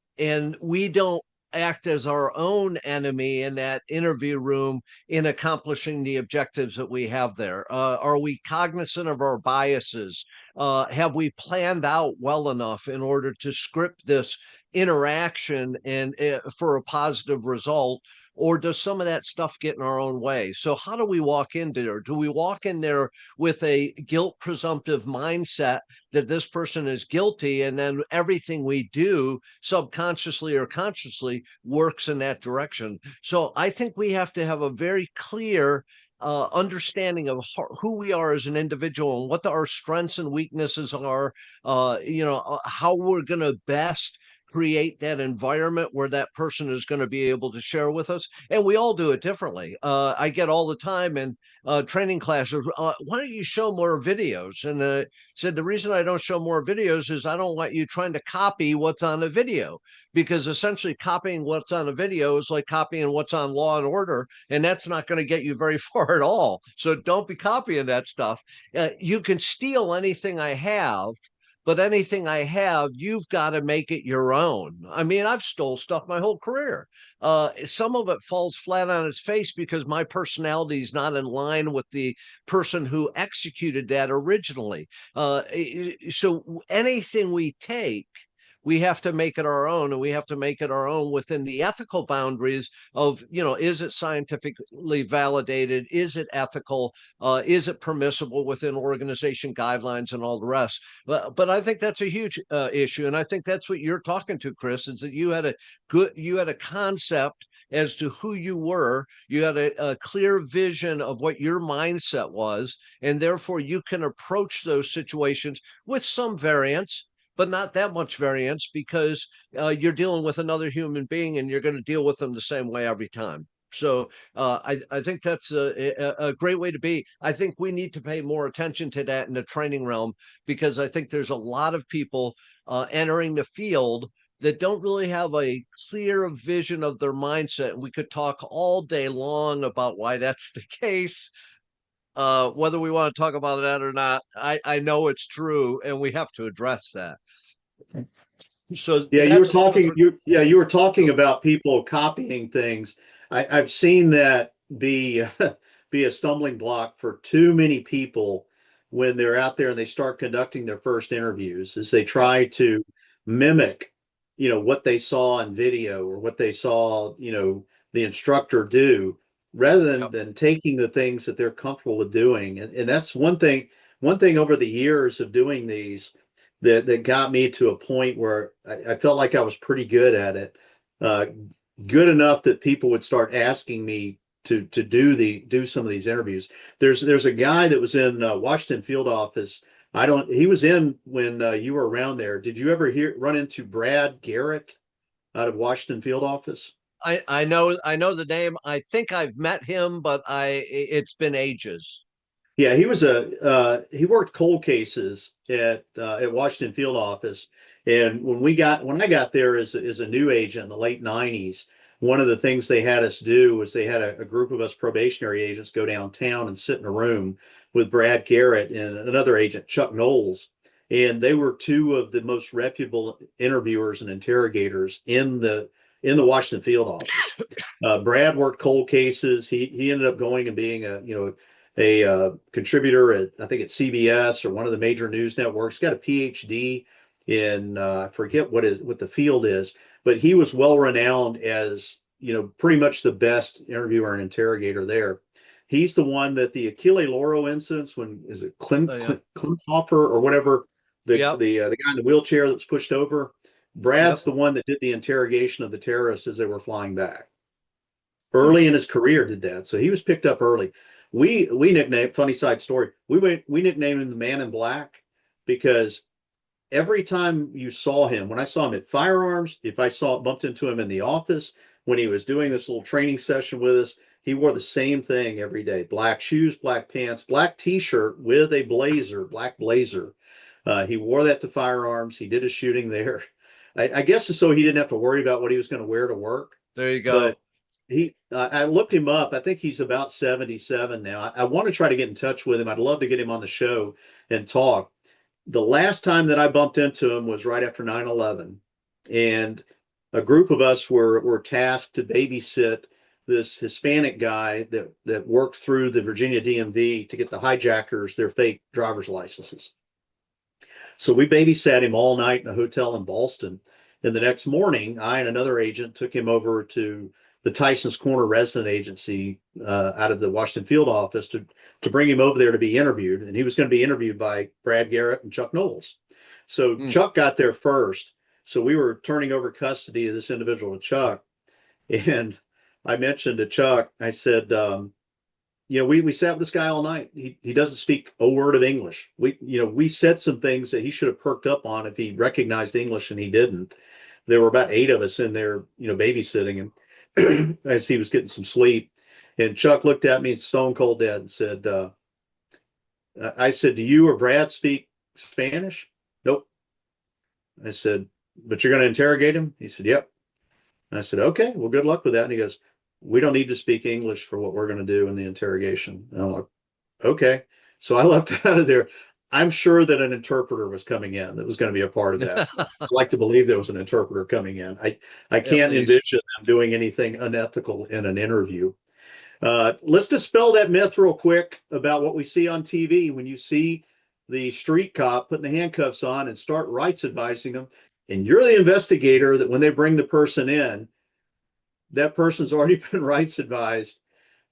we don't act as our own enemy in that interview room in accomplishing the objectives that we have there? Are we cognizant of our biases? Have we planned out well enough in order to script this interaction and for a positive result? Or does some of that stuff get in our own way? So how do we walk in there? Do we walk in there with a guilt presumptive mindset that this person is guilty, and then everything we do subconsciously or consciously works in that direction? So I think we have to have a very clear understanding of who we are as an individual and what our strengths and weaknesses are, how we're going to best create that environment where that person is going to be able to share with us. And we all do it differently. I get all the time in training classes, why don't you show more videos? And said, the reason I don't show more videos is I don't want you trying to copy what's on the video, because essentially copying what's on a video is like copying what's on Law and Order, and that's not going to get you very far at all. So don't be copying that stuff. You can steal anything I have, but anything I have, you've got to make it your own. I mean, I've stole stuff my whole career. Some of it falls flat on its face because my personality is not in line with the person who executed that originally. So anything we take, we have to make it our own, and we have to make it our own within the ethical boundaries of, is it scientifically validated? Is it ethical? Is it permissible within organization guidelines and all the rest? But I think that's a huge issue. And I think that's what you're talking to, Chris, is that you had a concept as to who you were. You had a clear vision of what your mindset was, and therefore you can approach those situations with some variance, but not that much variance, because you're dealing with another human being and you're going to deal with them the same way every time. So I think that's a great way to be. I think we need to pay more attention to that in the training realm, because I think there's a lot of people entering the field that don't really have a clear vision of their mindset. And we could talk all day long about why that's the case. Whether we want to talk about that or not, I know it's true, and we have to address that. So yeah, you were talking about people copying things. I've seen that be be a stumbling block for too many people when they're out there and they start conducting their first interviews, as they try to mimic, what they saw in video or what they saw, the instructor do, rather than taking the things that they're comfortable with doing. And that's one thing over the years of doing these that got me to a point where I felt like I was pretty good at it, good enough that people would start asking me to do some of these interviews. There's a guy that was in Washington field office. He was in when you were around there. Did you ever run into Brad Garrett out of Washington field office? I know the name. I think I've met him, but it's been ages. Yeah, he worked cold cases at Washington field office, and when I got there as a new agent in the late '90s, one of the things they had us do was they had a group of us probationary agents go downtown and sit in a room with Brad Garrett and another agent, Chuck Knowles. And they were two of the most reputable interviewers and interrogators in the Washington field office. Brad worked cold cases. He ended up going and being a contributor at, I think, at CBS or one of the major news networks. He's got a PhD in I forget what the field is, but he was well renowned as, pretty much the best interviewer and interrogator there. He's the one that the Achille Lauro incidents, when is it Oh, yeah. Klimhoffer or whatever, Yep. the guy in the wheelchair that was pushed over. Brad's Yep. the one that did the interrogation of the terrorists as they were flying back. Hmm. Early in his career, did that, so he was picked up early. We nicknamed, funny side story. We nicknamed him the Man in Black because every time you saw him, when I saw him at firearms, if I bumped into him in the office, when he was doing this little training session with us, he wore the same thing every day: black shoes, black pants, black t-shirt with a blazer, black blazer. He wore that to firearms. He did his shooting there. I guess so he didn't have to worry about what he was going to wear to work. There you go. But I looked him up. I think he's about 77 now. I want to try to get in touch with him. I'd love to get him on the show and talk. The last time that I bumped into him was right after 9/11, and a group of us were tasked to babysit this Hispanic guy that worked through the Virginia DMV to get the hijackers their fake driver's licenses. So we babysat him all night in a hotel in Boston. And the next morning, I and another agent took him over to the Tyson's Corner resident agency out of the Washington field office to bring him over there to be interviewed. And he was going to be interviewed by Brad Garrett and Chuck Knowles. So Chuck got there first. So we were turning over custody of this individual to Chuck. And I mentioned to Chuck, I said, we sat with this guy all night. He doesn't speak a word of English. We said some things that he should have perked up on if he recognized English, and he didn't. There were about 8 of us in there, babysitting him as he was getting some sleep. And Chuck looked at me stone cold dead and said, I said, "Do you or Brad speak Spanish?" "Nope." I said, "But you're going to interrogate him?" He said, "Yep." I said, "Okay, well, good luck with that." And he goes, "We don't need to speak English for what we're going to do in the interrogation." And I'm like, "Okay." So I left out of there. I'm sure that an interpreter was coming in that was going to be a part of that. I'd like to believe there was an interpreter coming in. I At can't least. envision them doing anything unethical in an interview. Let's dispel that myth real quick about what we see on TV. When you see the street cop putting the handcuffs on and start rights advising them, and you're the investigator, that when they bring the person in, that person's already been rights advised.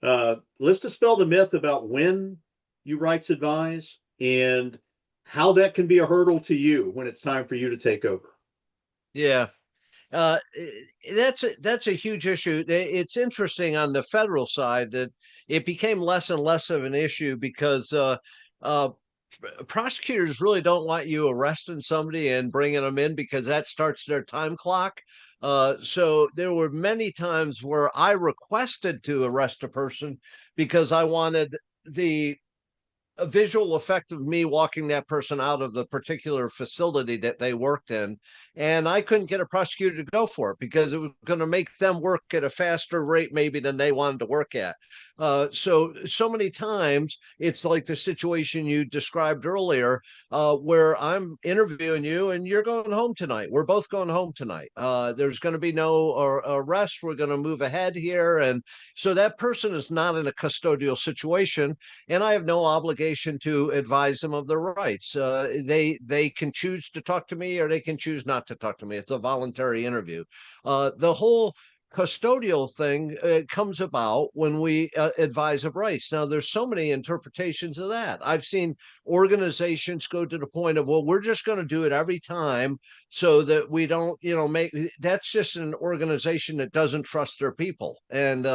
Let's dispel the myth about when you rights advise and how that can be a hurdle to you when it's time for you to take over. Yeah. Uh, that's a huge issue. It's interesting on the federal side that it became less and less of an issue because uh, prosecutors really don't want you arresting somebody and bringing them in because that starts their time clock. So there were many times where I requested to arrest a person because I wanted the a visual effect of me walking that person out of the particular facility that they worked in. And I couldn't get a prosecutor to go for it because it was going to make them work at a faster rate, maybe, than they wanted to work at. So many times it's like the situation you described earlier, where I'm interviewing you and you're going home tonight. We're both going home tonight. There's going to be no arrest. We're going to move ahead here. And so that person is not in a custodial situation, and I have no obligation to advise them of their rights. They can choose to talk to me, or they can choose not to talk to me. It's a voluntary interview. The whole custodial thing comes about when we advise of rights. Now, there's so many interpretations of that. I've seen organizations go to the point of, well, we're just going to do it every time so that we don't, make that's just an organization that doesn't trust their people. And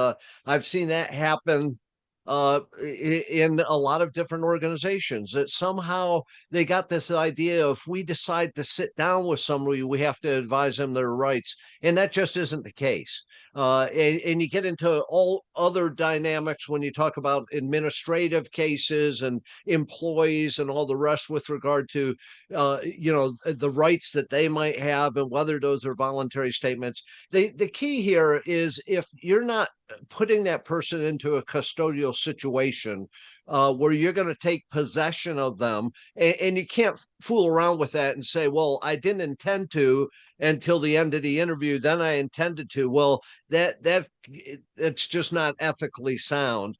I've seen that happen in a lot of different organizations, that somehow they got this idea of, if we decide to sit down with somebody, we have to advise them their rights. And that just isn't the case. And you get into all other dynamics when you talk about administrative cases and employees and all the rest with regard to, the rights that they might have and whether those are voluntary statements. The key here is, if you're not putting that person into a custodial situation where you're going to take possession of them, and you can't fool around with that and say, well, I didn't intend to until the end of the interview, then I intended to. Well, it's just not ethically sound.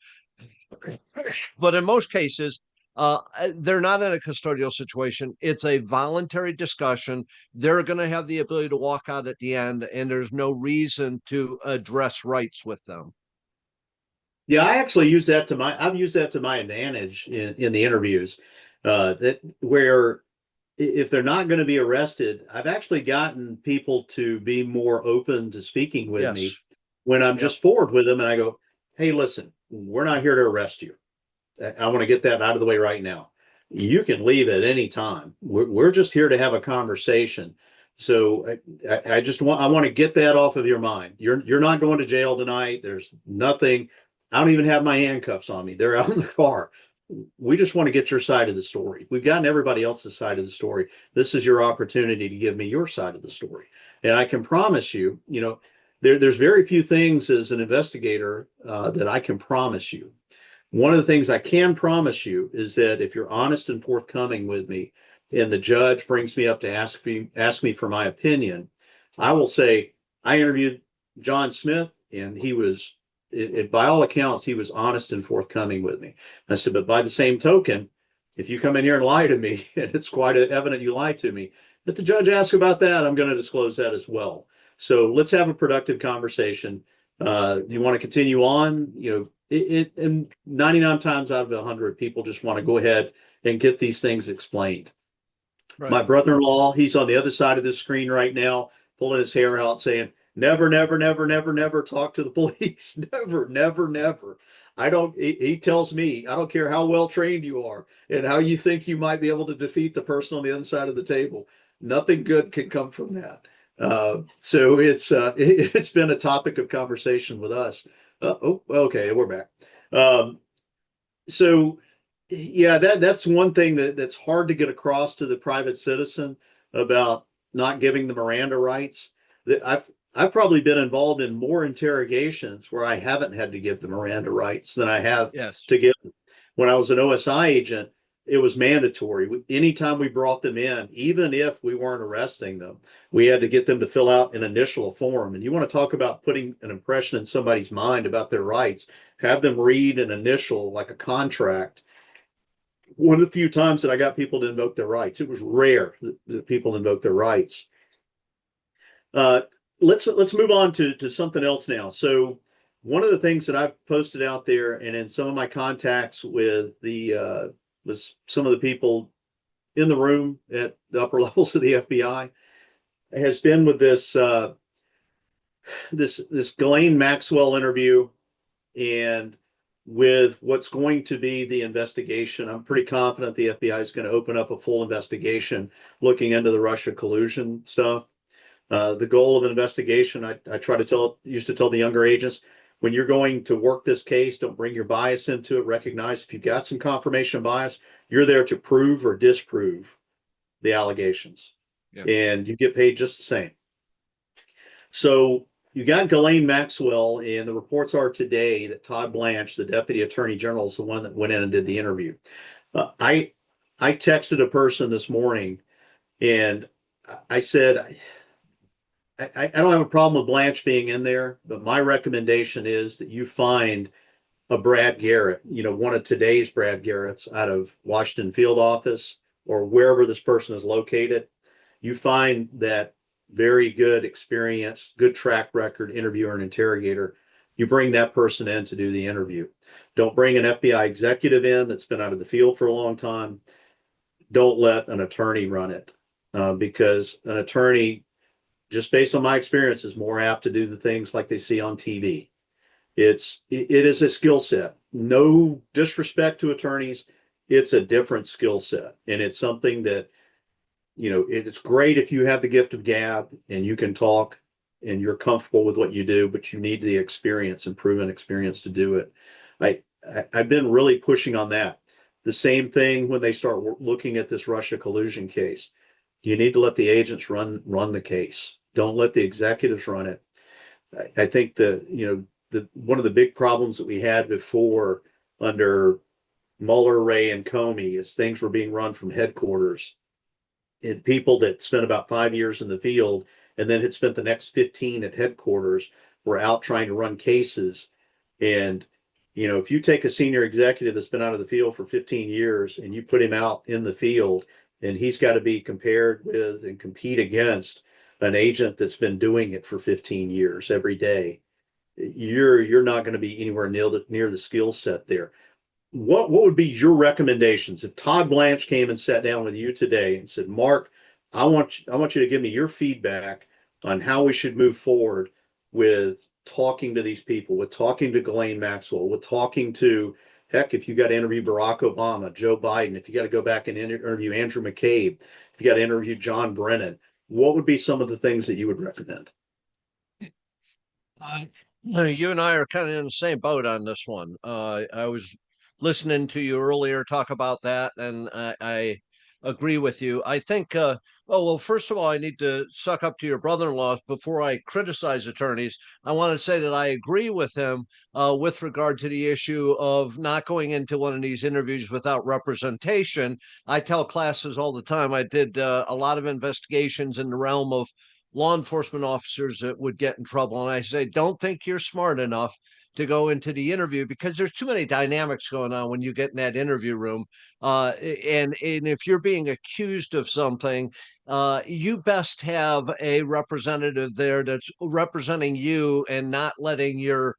But in most cases, they're not in a custodial situation. It's a voluntary discussion. They're going to have the ability to walk out at the end, and there's no reason to address rights with them. Yeah, I actually use that to I've used that to my advantage in the interviews. That where if they're not going to be arrested, I've actually gotten people to be more open to speaking with me Yes. when I'm Yep. just forward with them and I go, hey, listen, we're not here to arrest you. I want to get that out of the way right now. You can leave at any time. We're just here to have a conversation. So I want to get that off of your mind. You're not going to jail tonight. There's nothing. I don't even have my handcuffs on me. They're out in the car. We just want to get your side of the story. We've gotten everybody else's side of the story. This is your opportunity to give me your side of the story. And I can promise you, there's very few things as an investigator that I can promise you. One of the things I can promise you is that if you're honest and forthcoming with me, and the judge brings me up to ask me for my opinion, I will say, I interviewed John Smith, and he was, by all accounts, he was honest and forthcoming with me. I said, but by the same token, if you come in here and lie to me, and it's quite evident you lied to me, if the judge asks about that, I'm going to disclose that as well. So let's have a productive conversation. You want to continue on? And 99 times out of 100, people just want to go ahead and get these things explained. Right. My brother-in-law, he's on the other side of this screen right now, pulling his hair out, saying, never, never, never, never, never talk to the police. Never, never, never. He tells me, I don't care how well trained you are and how you think you might be able to defeat the person on the other side of the table. Nothing good can come from that. So it's been a topic of conversation with us. Okay, we're back. So yeah, that's one thing that's hard to get across to the private citizen about not giving the Miranda rights. That I've probably been involved in more interrogations where I haven't had to give the Miranda rights than I have Yes. to give them. When I was an OSI agent, it was mandatory. Anytime we brought them in, even if we weren't arresting them, we had to get them to fill out an initial form. And you want to talk about putting an impression in somebody's mind about their rights, have them read an initial, like a contract. One of the few times that I got people to invoke their rights, it was rare that people invoke their rights. Let's move on to something else now. So one of the things that I've posted out there, and in some of my contacts with some of the people in the room at the upper levels of the FBI, has been with this Ghislaine Maxwell interview, and with what's going to be the investigation. I'm pretty confident the FBI is going to open up a full investigation looking into the Russia collusion stuff. The goal of an investigation, I used to tell the younger agents, when you're going to work this case, don't bring your bias into it. Recognize if you've got some confirmation bias, you're there to prove or disprove the allegations. Yeah. And you get paid just the same. So you got Ghislaine Maxwell, and the reports are today that Todd Blanche, the deputy attorney general, is the one that went in and did the interview. I texted a person this morning, and I said, I don't have a problem with Blanche being in there, but my recommendation is that you find a Brad Garrett, one of today's Brad Garretts out of Washington field office or wherever this person is located. You find that very good, experienced, good track record interviewer and interrogator. You bring that person in to do the interview. Don't bring an FBI executive in that's been out of the field for a long time. Don't let an attorney run it because an attorney, just based on my experience, is more apt to do the things like they see on TV. It is a skill set. No disrespect to attorneys. It's a different skill set. And it's something that, it's great if you have the gift of gab and you can talk and you're comfortable with what you do, but you need the experience and proven experience to do it. I've been really pushing on that. The same thing when they start looking at this Russia collusion case. You need to let the agents run the case. Don't let the executives run it. I think the one of the big problems that we had before under Mueller, Ray, and Comey is things were being run from headquarters, and people that spent about 5 years in the field and then had spent the next 15 at headquarters were out trying to run cases. And if you take a senior executive that's been out of the field for 15 years and you put him out in the field, and he's got to be compared with and compete against an agent that's been doing it for 15 years every day, you're not going to be anywhere near the skill set there. What would be your recommendations if Todd Blanche came and sat down with you today and said, Mark, I want you to give me your feedback on how we should move forward with talking to these people, with talking to Ghislaine Maxwell, with talking to, heck, if you got to interview Barack Obama, Joe Biden, if you got to go back and interview Andrew McCabe, if you got to interview John Brennan, what would be some of the things that you would recommend? You and I are kind of in the same boat on this one. I was listening to you earlier talk about that, and I agree with you. I think, well, first of all, I need to suck up to your brother-in-law before I criticize attorneys. I want to say that I agree with him with regard to the issue of not going into one of these interviews without representation. I tell classes all the time. I did a lot of investigations in the realm of law enforcement officers that would get in trouble. And I say, don't think you're smart enough to go into the interview because there's too many dynamics going on when you get in that interview room. And if you're being accused of something, you best have a representative there that's representing you and not letting your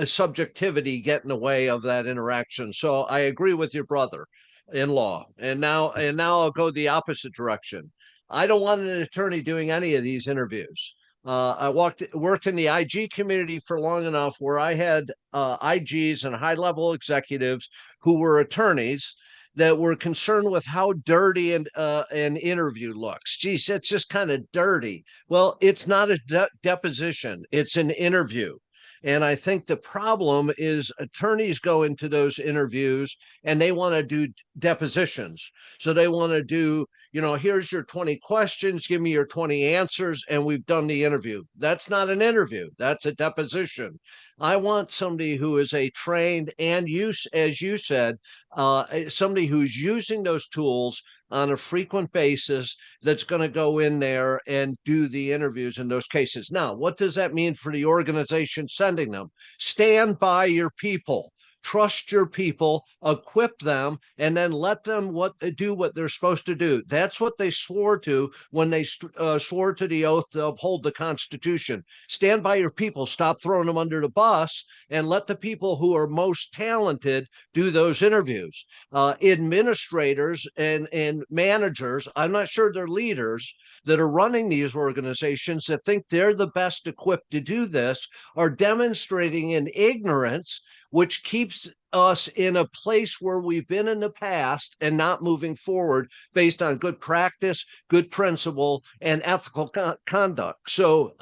subjectivity get in the way of that interaction. So I agree with your brother in law. And now I'll go the opposite direction. I don't want an attorney doing any of these interviews. I worked in the IG community for long enough where I had IGs and high level executives who were attorneys that were concerned with how dirty an interview looks. Geez, it's just kind of dirty. Well, it's not a deposition; it's an interview. And I think the problem is attorneys go into those interviews and they want to do depositions. So they want to do, here's your 20 questions, give me your 20 answers, and we've done the interview. That's not an interview, that's a deposition. I want somebody who is a trained and use, as you said, somebody who's using those tools on a frequent basis that's going to go in there and do the interviews in those cases. Now, what does that mean for the organization sending them? Stand by your people. Trust your people, equip them, and then let them do what they're supposed to do. That's what they swore to when they swore to the oath to uphold the Constitution. Stand by your people. Stop throwing them under the bus, and let the people who are most talented do those interviews. Administrators and managers, I'm not sure they're leaders, that are running these organizations that think they're the best equipped to do this are demonstrating an ignorance which keeps us in a place where we've been in the past and not moving forward based on good practice, good principle, and ethical conduct. So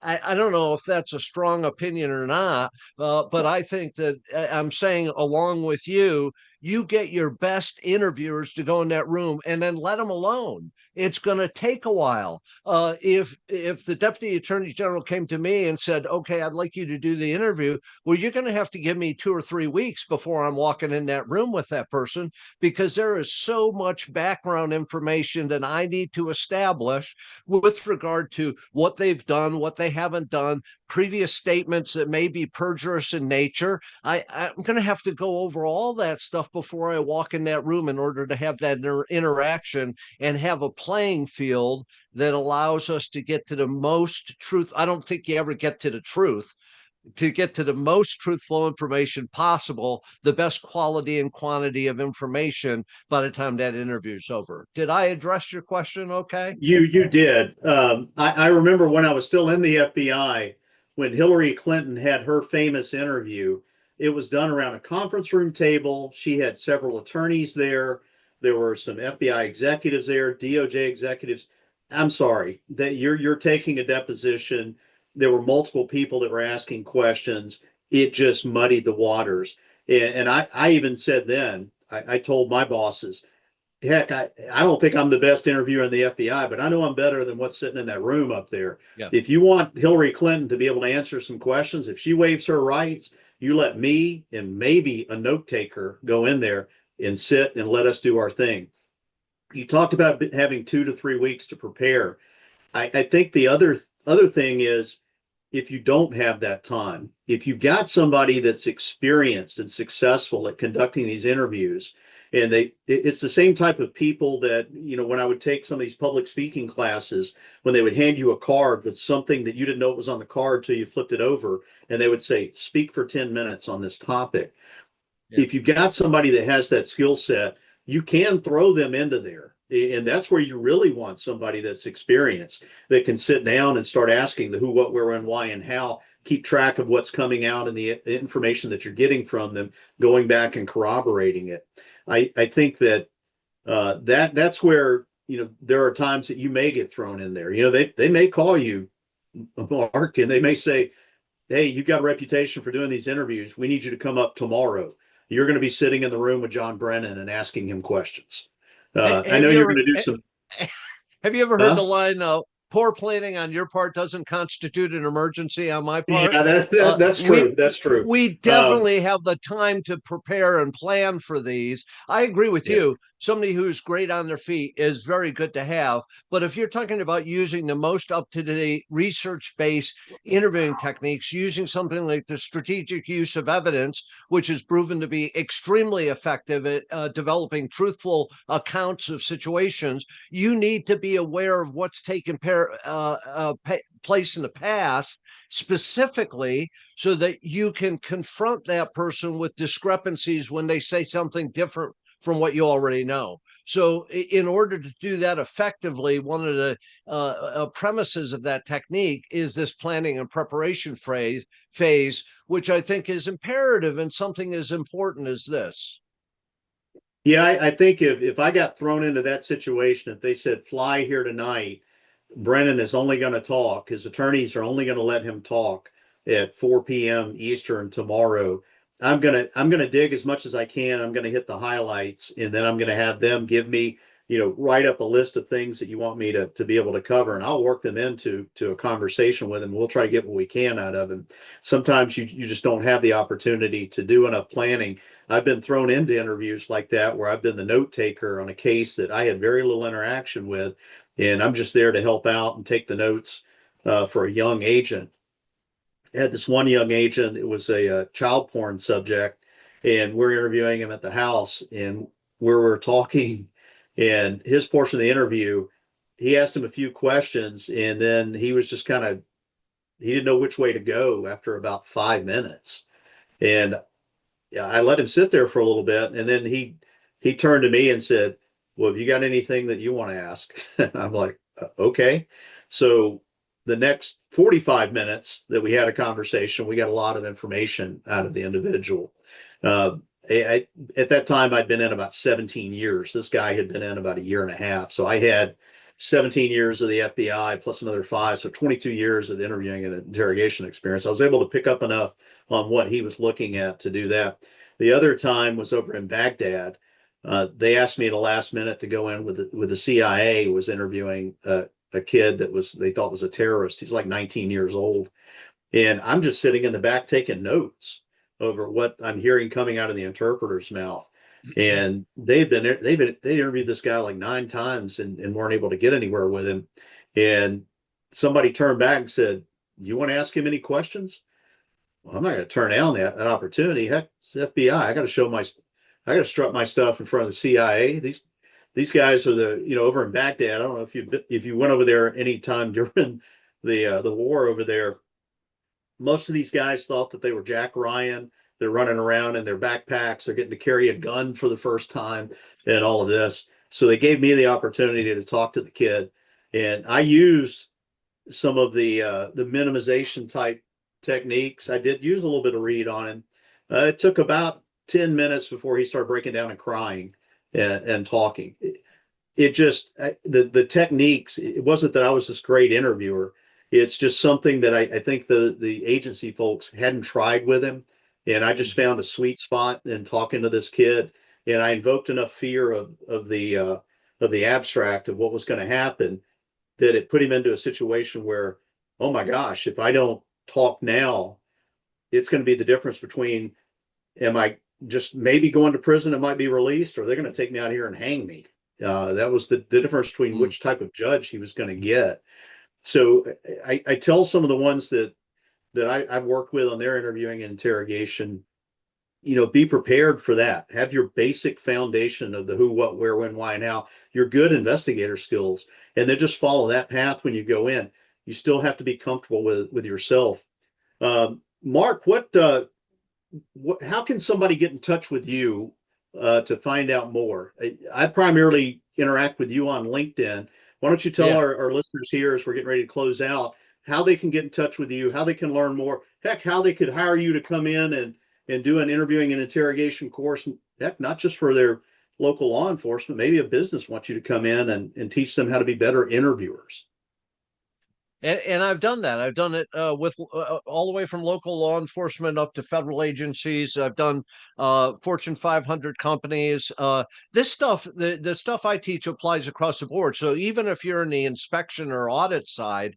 I don't know if that's a strong opinion or not, but I think that I'm saying along with you, you get your best interviewers to go in that room and then let them alone. It's going to take a while. If the deputy attorney general came to me and said, "Okay, I'd like you to do the interview," well, you're going to have to give me 2 or 3 weeks before I'm walking in that room with that person because there is so much background information that I need to establish with regard to what they've done, what they haven't done, previous statements that may be perjurous in nature. I'm going to have to go over all that stuff before I walk in that room in order to have that interaction and have a playing field that allows us to get to the most truth. I don't think you ever get to the truth. To get to the most truthful information possible, the best quality and quantity of information by the time that interview is over. Did I address your question okay? You did. I remember when I was still in the FBI, when Hillary Clinton had her famous interview, it was done around a conference room table. She had several attorneys there. There were some FBI executives there, DOJ executives. I'm sorry that you're taking a deposition. There were multiple people that were asking questions. It just muddied the waters. And I even said then, I told my bosses, heck, I don't think I'm the best interviewer in the FBI, but I know I'm better than what's sitting in that room up there. Yeah. If you want Hillary Clinton to be able to answer some questions, if she waives her rights, you let me and maybe a note taker go in there and sit and let us do our thing. You talked about having 2 to 3 weeks to prepare. I think the other thing is, if you don't have that time, if you've got somebody that's experienced and successful at conducting these interviews, and it's the same type of people that, when I would take some of these public speaking classes, when they would hand you a card with something that you didn't know was on the card till you flipped it over, and they would say, speak for 10 minutes on this topic. Yeah. If you've got somebody that has that skill set, you can throw them into there. And that's where you really want somebody that's experienced, that can sit down and start asking the who, what, where, when, why, and how, keep track of what's coming out and the information that you're getting from them, going back and corroborating it. I think that that's where, there are times that you may get thrown in there. They may call you, Mark, and they may say, hey, you've got a reputation for doing these interviews. We need you to come up tomorrow. You're going to be sitting in the room with John Brennan and asking him questions. I know you're going to do some. Have you ever heard the Huh? line, poor planning on your part doesn't constitute an emergency on my part? Yeah, that's We true. That's true. we definitely have the time to prepare and plan for these. I agree with Yeah. you. Somebody who's great on their feet is very good to have. But if you're talking about using the most up-to-date research-based interviewing techniques, using something like the strategic use of evidence, which has proven to be extremely effective at developing truthful accounts of situations, you need to be aware of what's taken place in the past, specifically so that you can confront that person with discrepancies when they say something different from what you already know. So in order to do that effectively, one of the premises of that technique is this planning and preparation phase, which I think is imperative in something as important as this. Yeah, I think if I got thrown into that situation, if they said fly here tonight, Brennan is only going to talk. His attorneys are only going to let him talk at 4 p.m. Eastern tomorrow. I'm gonna dig as much as I can. I'm gonna hit the highlights, and then I'm gonna have them give me, write up a list of things that you want me to be able to cover, and I'll work them into a conversation with him. We'll try to get what we can out of him. Sometimes you just don't have the opportunity to do enough planning. I've been thrown into interviews like that where I've been the note taker on a case that I had very little interaction with, and I'm just there to help out and take the notes for a young agent. I had this one young agent. It was a child porn subject, and we're interviewing him at the house, and we're talking, and his portion of the interview, he asked him a few questions, and then he was just kind of, he didn't know which way to go after about 5 minutes, and I let him sit there for a little bit, and then he turned to me and said, "Well, have you got anything that you want to ask?" And I'm like, "Okay." So the next 45 minutes that we had a conversation, we got a lot of information out of the individual. Uh, at that time, I'd been in about 17 years. This guy had been in about a year and a half. So I had 17 years of the FBI plus another 5, so 22 years of interviewing and interrogation experience. I was able to pick up enough on what he was looking at to do that. The other time was over in Baghdad. They asked me at the last minute to go in with the CIA, was interviewing a kid that they thought was a terrorist. He's like 19 years old. And I'm just sitting in the back taking notes over what I'm hearing coming out of the interpreter's mouth. And they interviewed this guy like 9 times and weren't able to get anywhere with him. And somebody turned back and said, "You want to ask him any questions?" Well, I'm not going to turn down that opportunity. Heck, it's the FBI. I got to strut my stuff in front of the CIA. These guys are over in Baghdad. I don't know if you went over there any time during the war over there. Most of these guys thought that they were Jack Ryan. They're running around in their backpacks. They're getting to carry a gun for the first time and all of this. So they gave me the opportunity to talk to the kid, and I used some of the minimization type techniques. I did use a little bit of read on him. It took about 10 minutes before he started breaking down and crying and talking. It just the techniques. It wasn't that I was this great interviewer. It's just something that I think the agency folks hadn't tried with him, and I just found a sweet spot in talking to this kid, and I invoked enough fear of the abstract of what was going to happen that it put him into a situation where, oh my gosh, if I don't talk now, it's going to be the difference between am I just maybe going to prison and might be released, or they're going to take me out here and hang me. That was the difference between Mm. which type of judge he was going to get. So I tell some of the ones that I've worked with on their interviewing and interrogation, be prepared for that. Have your basic foundation of the who, what, where, when, why, and how, your good investigator skills, and then just follow that path when you go in. You still have to be comfortable with yourself. Mark, how can somebody get in touch with you to find out more? I primarily interact with you on LinkedIn. Why don't you tell Yeah. our listeners here as we're getting ready to close out how they can get in touch with you, how they can learn more, heck, how they could hire you to come in and do an interviewing and interrogation course, heck, not just for their local law enforcement, maybe a business wants you to come in and teach them how to be better interviewers. And I've done that. I've done it with all the way from local law enforcement up to federal agencies. I've done Fortune 500 companies. This stuff, the stuff I teach applies across the board. So even if you're in the inspection or audit side,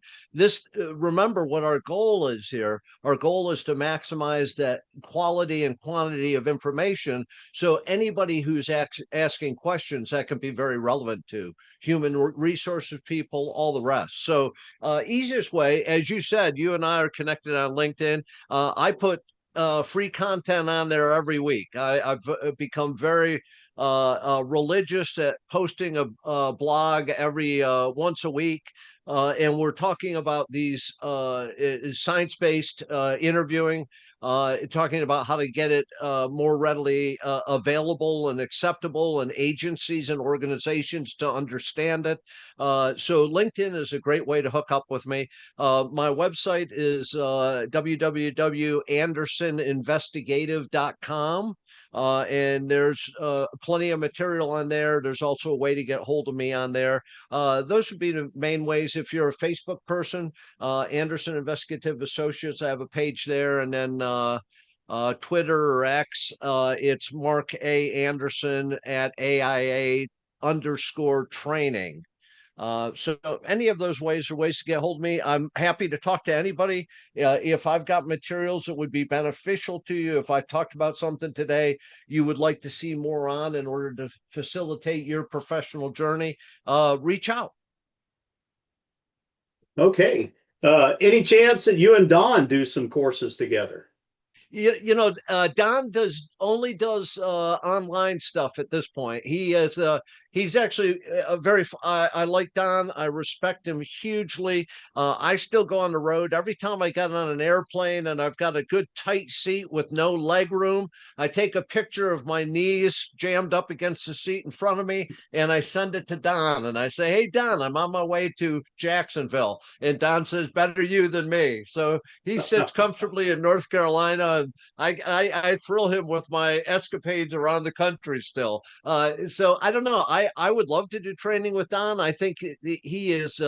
remember what our goal is here. Our goal is to maximize that quality and quantity of information. So anybody who's asking questions, that can be very relevant to human resources people, all the rest. So easiest way, as you said, you and I are connected on LinkedIn. I put free content on there every week. I've become very religious at posting a blog every once a week. And we're talking about these science-based interviewing, talking about how to get it more readily available and acceptable, and agencies and organizations to understand it. So LinkedIn is a great way to hook up with me. My website is www.andersoninvestigative.com. And there's plenty of material on there. There's also a way to get hold of me on there. Those would be the main ways. If you're a Facebook person, Anderson Investigative Associates, I have a page there. And then Twitter or X, it's Mark A. Anderson at AIA_training. So any of those ways are ways to get hold of me. I'm happy to talk to anybody. If I've got materials that would be beneficial to you, if I talked about something today you would like to see more on in order to facilitate your professional journey, reach out. Okay. Any chance that you and Don do some courses together? Don only does online stuff at this point. He's actually I like Don. I respect him hugely. I still go on the road. Every time I get on an airplane and I've got a good tight seat with no leg room, I take a picture of my knees jammed up against the seat in front of me and I send it to Don and I say, "Hey Don, I'm on my way to Jacksonville." And Don says, "Better you than me." So he sits comfortably in North Carolina, and I thrill him with my escapades around the country still. So I don't know. I would love to do training with Don. I think he's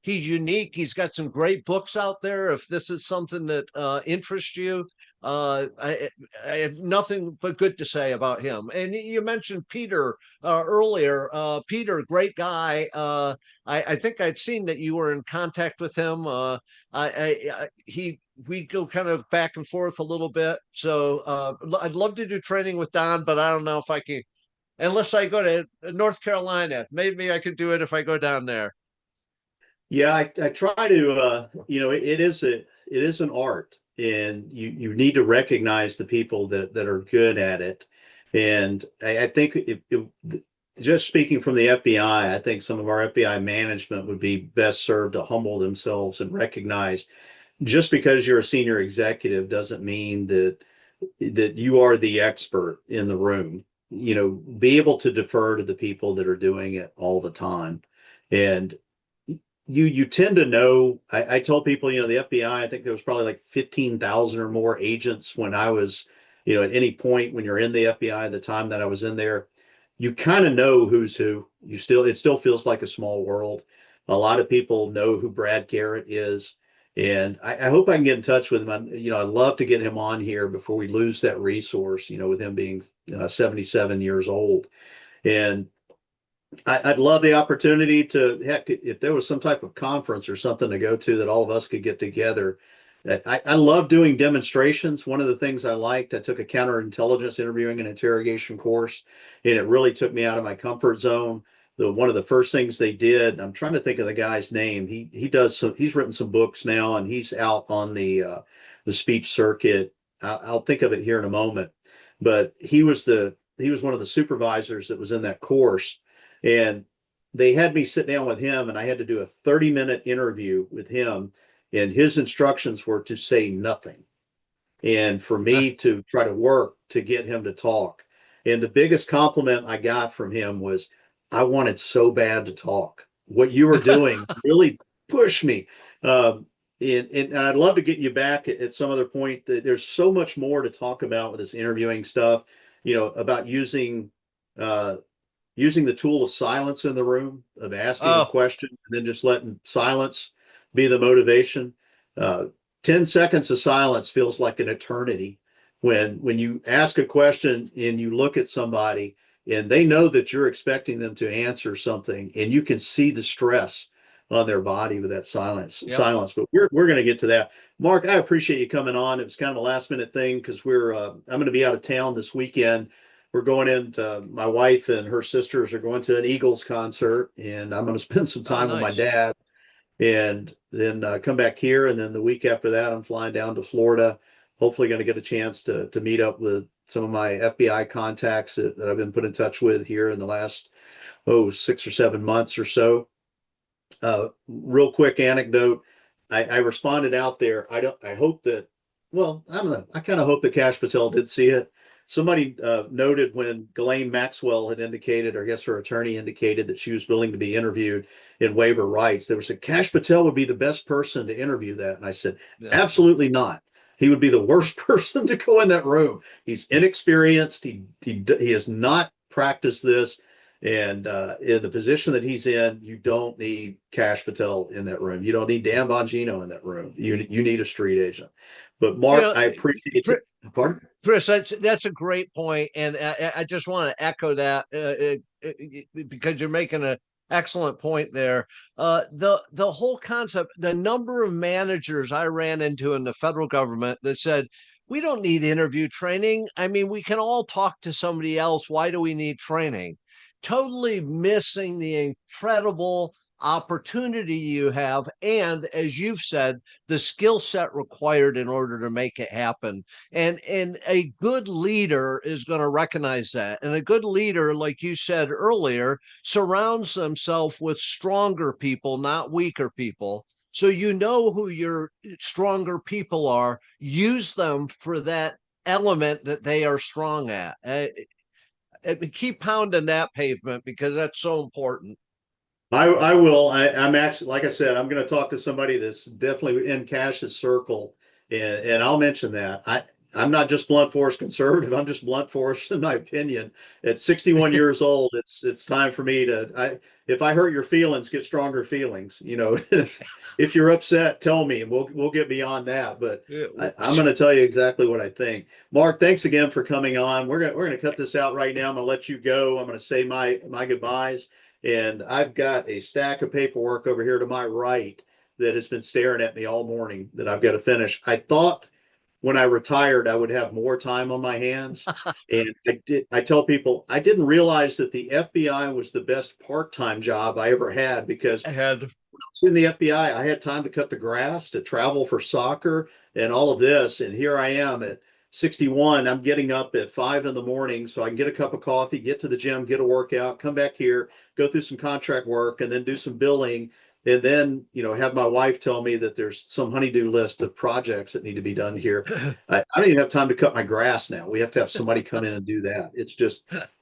unique. He's got some great books out there. If this is something that interests you, I have nothing but good to say about him. And you mentioned Peter earlier. Peter, great guy. I think I'd seen that you were in contact with him. We go kind of back and forth a little bit. So I'd love to do training with Don, but I don't know if I can, unless I go to North Carolina. Maybe I could do it if I go down there. Yeah, I try to, it is an art, and you need to recognize the people that are good at it. And I think just speaking from the FBI, I think some of our FBI management would be best served to humble themselves and recognize just because you're a senior executive doesn't mean that you are the expert in the room. Be able to defer to the people that are doing it all the time. And you tend to know. I told people, the FBI, I think there was probably like 15,000 or more agents when I was, at any point when you're in the FBI, the time that I was in there, you kind of know who's who. It still feels like a small world. A lot of people know who Brad Garrett is. And I hope I can get in touch with him. I'd love to get him on here before we lose that resource, with him being 77 years old. And I'd love the opportunity to, heck, if there was some type of conference or something to go to that all of us could get together. I love doing demonstrations. One of the things I liked, I took a counterintelligence interviewing and interrogation course, and it really took me out of my comfort zone. One of the first things they did, I'm trying to think of the guy's name. He's written some books now, and he's out on the speech circuit. I'll think of it here in a moment. But he was one of the supervisors that was in that course, and they had me sit down with him, and I had to do a 30-minute interview with him. And his instructions were to say nothing, and for me to try to work to get him to talk. And the biggest compliment I got from him was, I wanted so bad to talk. What you were doing really pushed me. And I'd love to get you back at some other point. There's so much more to talk about with this interviewing stuff, about uh, using the tool of silence in the room, of asking a Oh, question and then just letting silence be the motivation. Uh, 10 seconds of silence feels like an eternity when you ask a question and you look at somebody and they know that you're expecting them to answer something, and you can see the stress on their body with that yep. silence. But we're going to get to that. Mark, I appreciate you coming on. It was kind of a last minute thing because I'm going to be out of town this weekend. We're going into, my wife and her sisters are going to an Eagles concert, and I'm going to spend some Oh, time with my nice. dad, and then come back here. And then the week after that, I'm flying down to Florida. Hopefully, going to get a chance to meet up with some of my FBI contacts that I've been put in touch with here in the last 6 or 7 months or so. Real quick anecdote. I responded out there. I hope that, well, I don't know. I kind of hope that Cash Patel did see it. Somebody noted when Ghislaine Maxwell had indicated, or I guess her attorney indicated, that she was willing to be interviewed and waive her rights. They were saying Cash Patel would be the best person to interview that. And I said, Yeah. absolutely not. He would be the worst person to go in that room. He's inexperienced. He has not practiced this. And in the position that he's in, you don't need Cash Patel in that room. You don't need Dan Bongino in that room. You need a street agent. But You Mark, know, I appreciate you. Pardon? Chris, that's a great point, and I just want to echo that because you're making an excellent point there. The whole concept, the number of managers I ran into in the federal government that said, we don't need interview training. I mean, we can all talk to somebody else. Why do we need training? Totally missing the incredible opportunity you have, and as you've said, the skill set required in order to make it happen. And a good leader is going to recognize that, and a good leader, like you said earlier, surrounds themselves with stronger people, not weaker people. So you know who your stronger people are, use them for that element that they are strong at. Keep pounding that pavement because that's so important. I will. I'm actually, like I said, I'm going to talk to somebody that's definitely in Cash's circle, and I'll mention that. I'm not just blunt force conservative. I'm just blunt force in my opinion. At 61 years old, it's time for me to. If I hurt your feelings, get stronger feelings. If you're upset, tell me, and we'll get beyond that. But Yeah, I'm going to tell you exactly what I think. Mark, thanks again for coming on. We're gonna cut this out right now. I'm going to let you go. I'm going to say my goodbyes. And I've got a stack of paperwork over here to my right that has been staring at me all morning that I've got to finish. I thought when I retired, I would have more time on my hands. And I tell people, I didn't realize that the FBI was the best part-time job I ever had, because ahead. was in the FBI, I had time to cut the grass, to travel for soccer, and all of this. And here I am at 61. I'm getting up at 5 in the morning so I can get a cup of coffee, get to the gym, get a workout, come back here, go through some contract work, and then do some billing. And then, have my wife tell me that there's some honeydew list of projects that need to be done here. I don't even have time to cut my grass now. We have to have somebody come in and do that.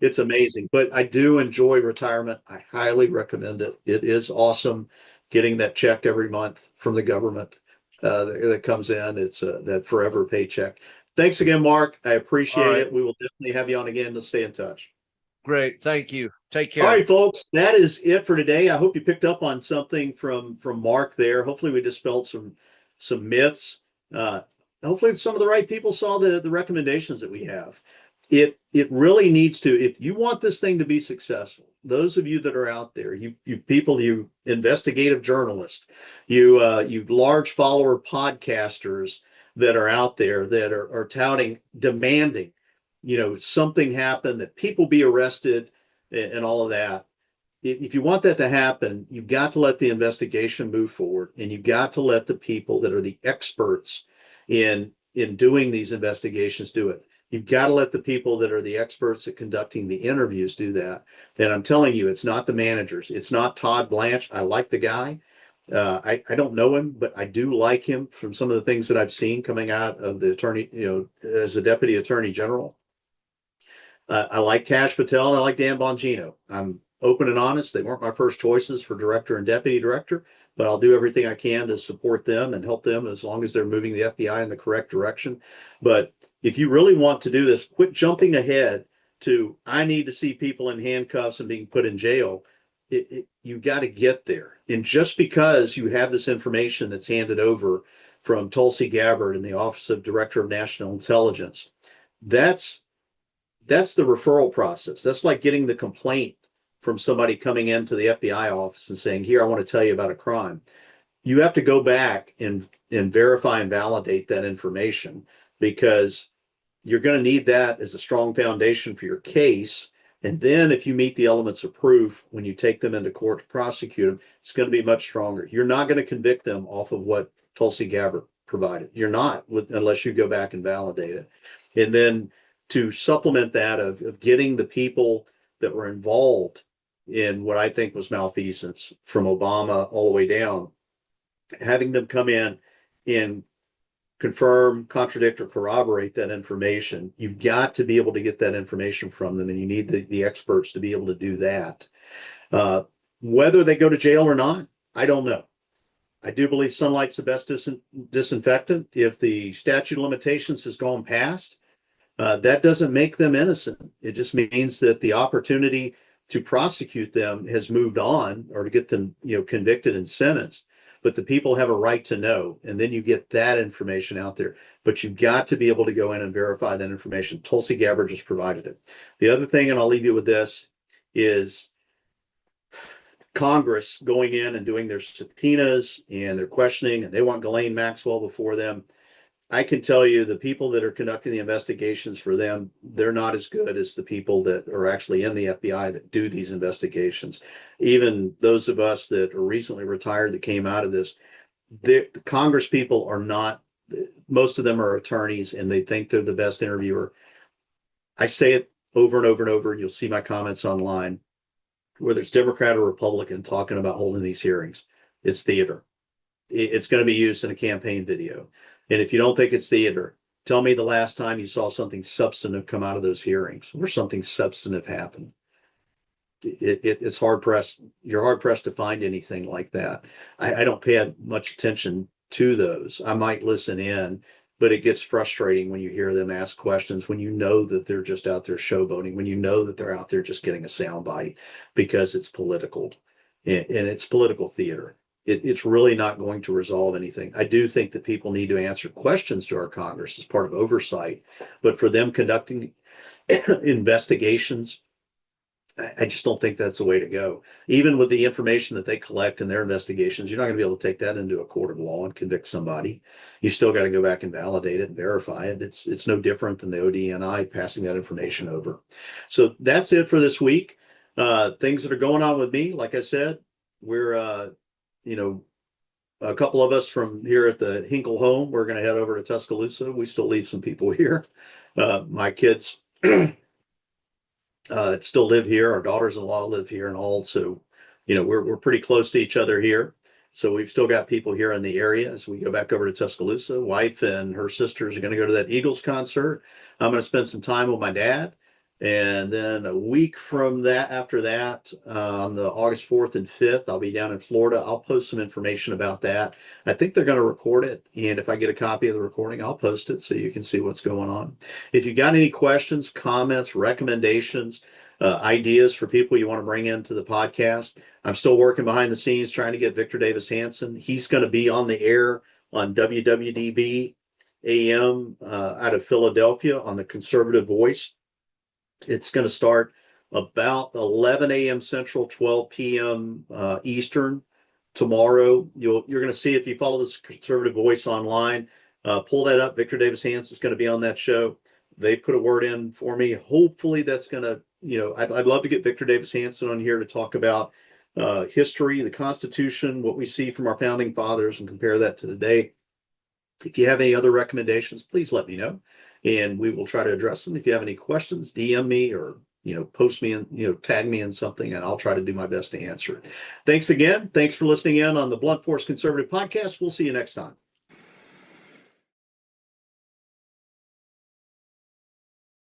It's amazing. But I do enjoy retirement. I highly recommend it. It is awesome. getting that check every month from the government that comes in. It's that forever paycheck. Thanks again, Mark. I All appreciate right. it. We will definitely have you on again to stay in touch. Great. Thank you. Take All care. right, folks, that is it for today. I hope you picked up on something from Mark there. Hopefully, we dispelled some myths. Uh, Hopefully, some of the right people saw the recommendations that we have. It really needs to. If you want this thing to be successful, those of you that are out there, you people, you investigative journalists, you large follower podcasters that are out there that are touting, demanding, something happen, that people be arrested and all of that. If you want that to happen, you've got to let the investigation move forward, and you've got to let the people that are the experts in doing these investigations do it. You've got to let the people that are the experts at conducting the interviews do that. And I'm telling you, it's not the managers. It's not Todd Blanche. I like the guy. I don't know him, but I do like him from some of the things that I've seen coming out of the attorney, as a deputy attorney general. I like Cash Patel and I like Dan Bongino. I'm open and honest. They weren't my first choices for director and deputy director, but I'll do everything I can to support them and help them as long as they're moving the FBI in the correct direction. But if you really want to do this, quit jumping ahead to, I need to see people in handcuffs and being put in jail. You got to get there. And just because you have this information that's handed over from Tulsi Gabbard in the Office of Director of National Intelligence, that's the referral process. That's like getting the complaint from somebody coming into the FBI office and saying, here, I want to tell you about a crime. You have to go back and verify and validate that information, because you're going to need that as a strong foundation for your case. And then if you meet the elements of proof, when you take them into court to prosecute them, it's going to be much stronger. You're not going to convict them off of what Tulsi Gabbard provided. You're not, unless you go back and validate it. And then to supplement that of getting the people that were involved in what I think was malfeasance from Obama all the way down, having them come in and confirm, contradict, or corroborate that information. You've got to be able to get that information from them, and you need the experts to be able to do that. Whether they go to jail or not, I don't know. I do believe sunlight's the best disinfectant. If the statute of limitations has gone past, that doesn't make them innocent. It just means that the opportunity to prosecute them has moved on, or to get them, convicted and sentenced. But the people have a right to know, and then you get that information out there. But you've got to be able to go in and verify that information. Tulsi Gabbard just provided it. The other thing, and I'll leave you with this, is Congress going in and doing their subpoenas and their questioning, and they want Ghislaine Maxwell before them. I can tell you the people that are conducting the investigations for them, they're not as good as the people that are actually in the FBI that do these investigations. Even those of us that are recently retired that came out of this, the Congress people are not, most of them are attorneys and they think they're the best interviewer. I say it over and over and over, and you'll see my comments online, whether it's Democrat or Republican talking about holding these hearings. It's theater. It's going to be used in a campaign video. And if you don't think it's theater, tell me the last time you saw something substantive come out of those hearings, where something substantive happened. It's hard pressed. You're hard pressed to find anything like that. I don't pay much attention to those. I might listen in, but it gets frustrating when you hear them ask questions, when you know that they're just out there showboating, when you know that they're out there just getting a soundbite because it's political, and it's political theater. It's really not going to resolve anything. I do think that people need to answer questions to our Congress as part of oversight, but for them conducting investigations, I just don't think that's the way to go. Even with the information that they collect in their investigations, you're not going to be able to take that into a court of law and convict somebody. You still got to go back and validate it and verify it. It's no different than the ODNI passing that information over. So that's it for this week. Things that are going on with me, like I said, we're a couple of us from here at the Hinkle home, we're going to head over to Tuscaloosa. We still leave some people here. My kids still live here. Our daughters-in-law live here and all. So, we're pretty close to each other here. So we've still got people here in the area as we go back over to Tuscaloosa. Wife and her sisters are going to go to that Eagles concert. I'm going to spend some time with my dad. And then a week from that, after that, on the August 4th and 5th, I'll be down in Florida. I'll post some information about that. I think they're going to record it. And if I get a copy of the recording, I'll post it so you can see what's going on. If you got any questions, comments, recommendations, ideas for people you want to bring into the podcast, I'm still working behind the scenes trying to get Victor Davis Hanson. He's going to be on the air on WWDB AM out of Philadelphia on the Conservative Voice. It's going to start about 11 a.m. Central, 12 p.m. Eastern tomorrow. You're going to see if you follow this Conservative Voice online. Pull that up. Victor Davis Hanson is going to be on that show. They put a word in for me. Hopefully, that's going to, I'd love to get Victor Davis Hanson on here to talk about history, the Constitution, what we see from our founding fathers, and compare that to today. If you have any other recommendations, please let me know, and we will try to address them. If you have any questions, DM me or post me and tag me in something, and I'll try to do my best to answer it. Thanks again. Thanks for listening in on the Blunt Force Conservative Podcast. We'll see you next time.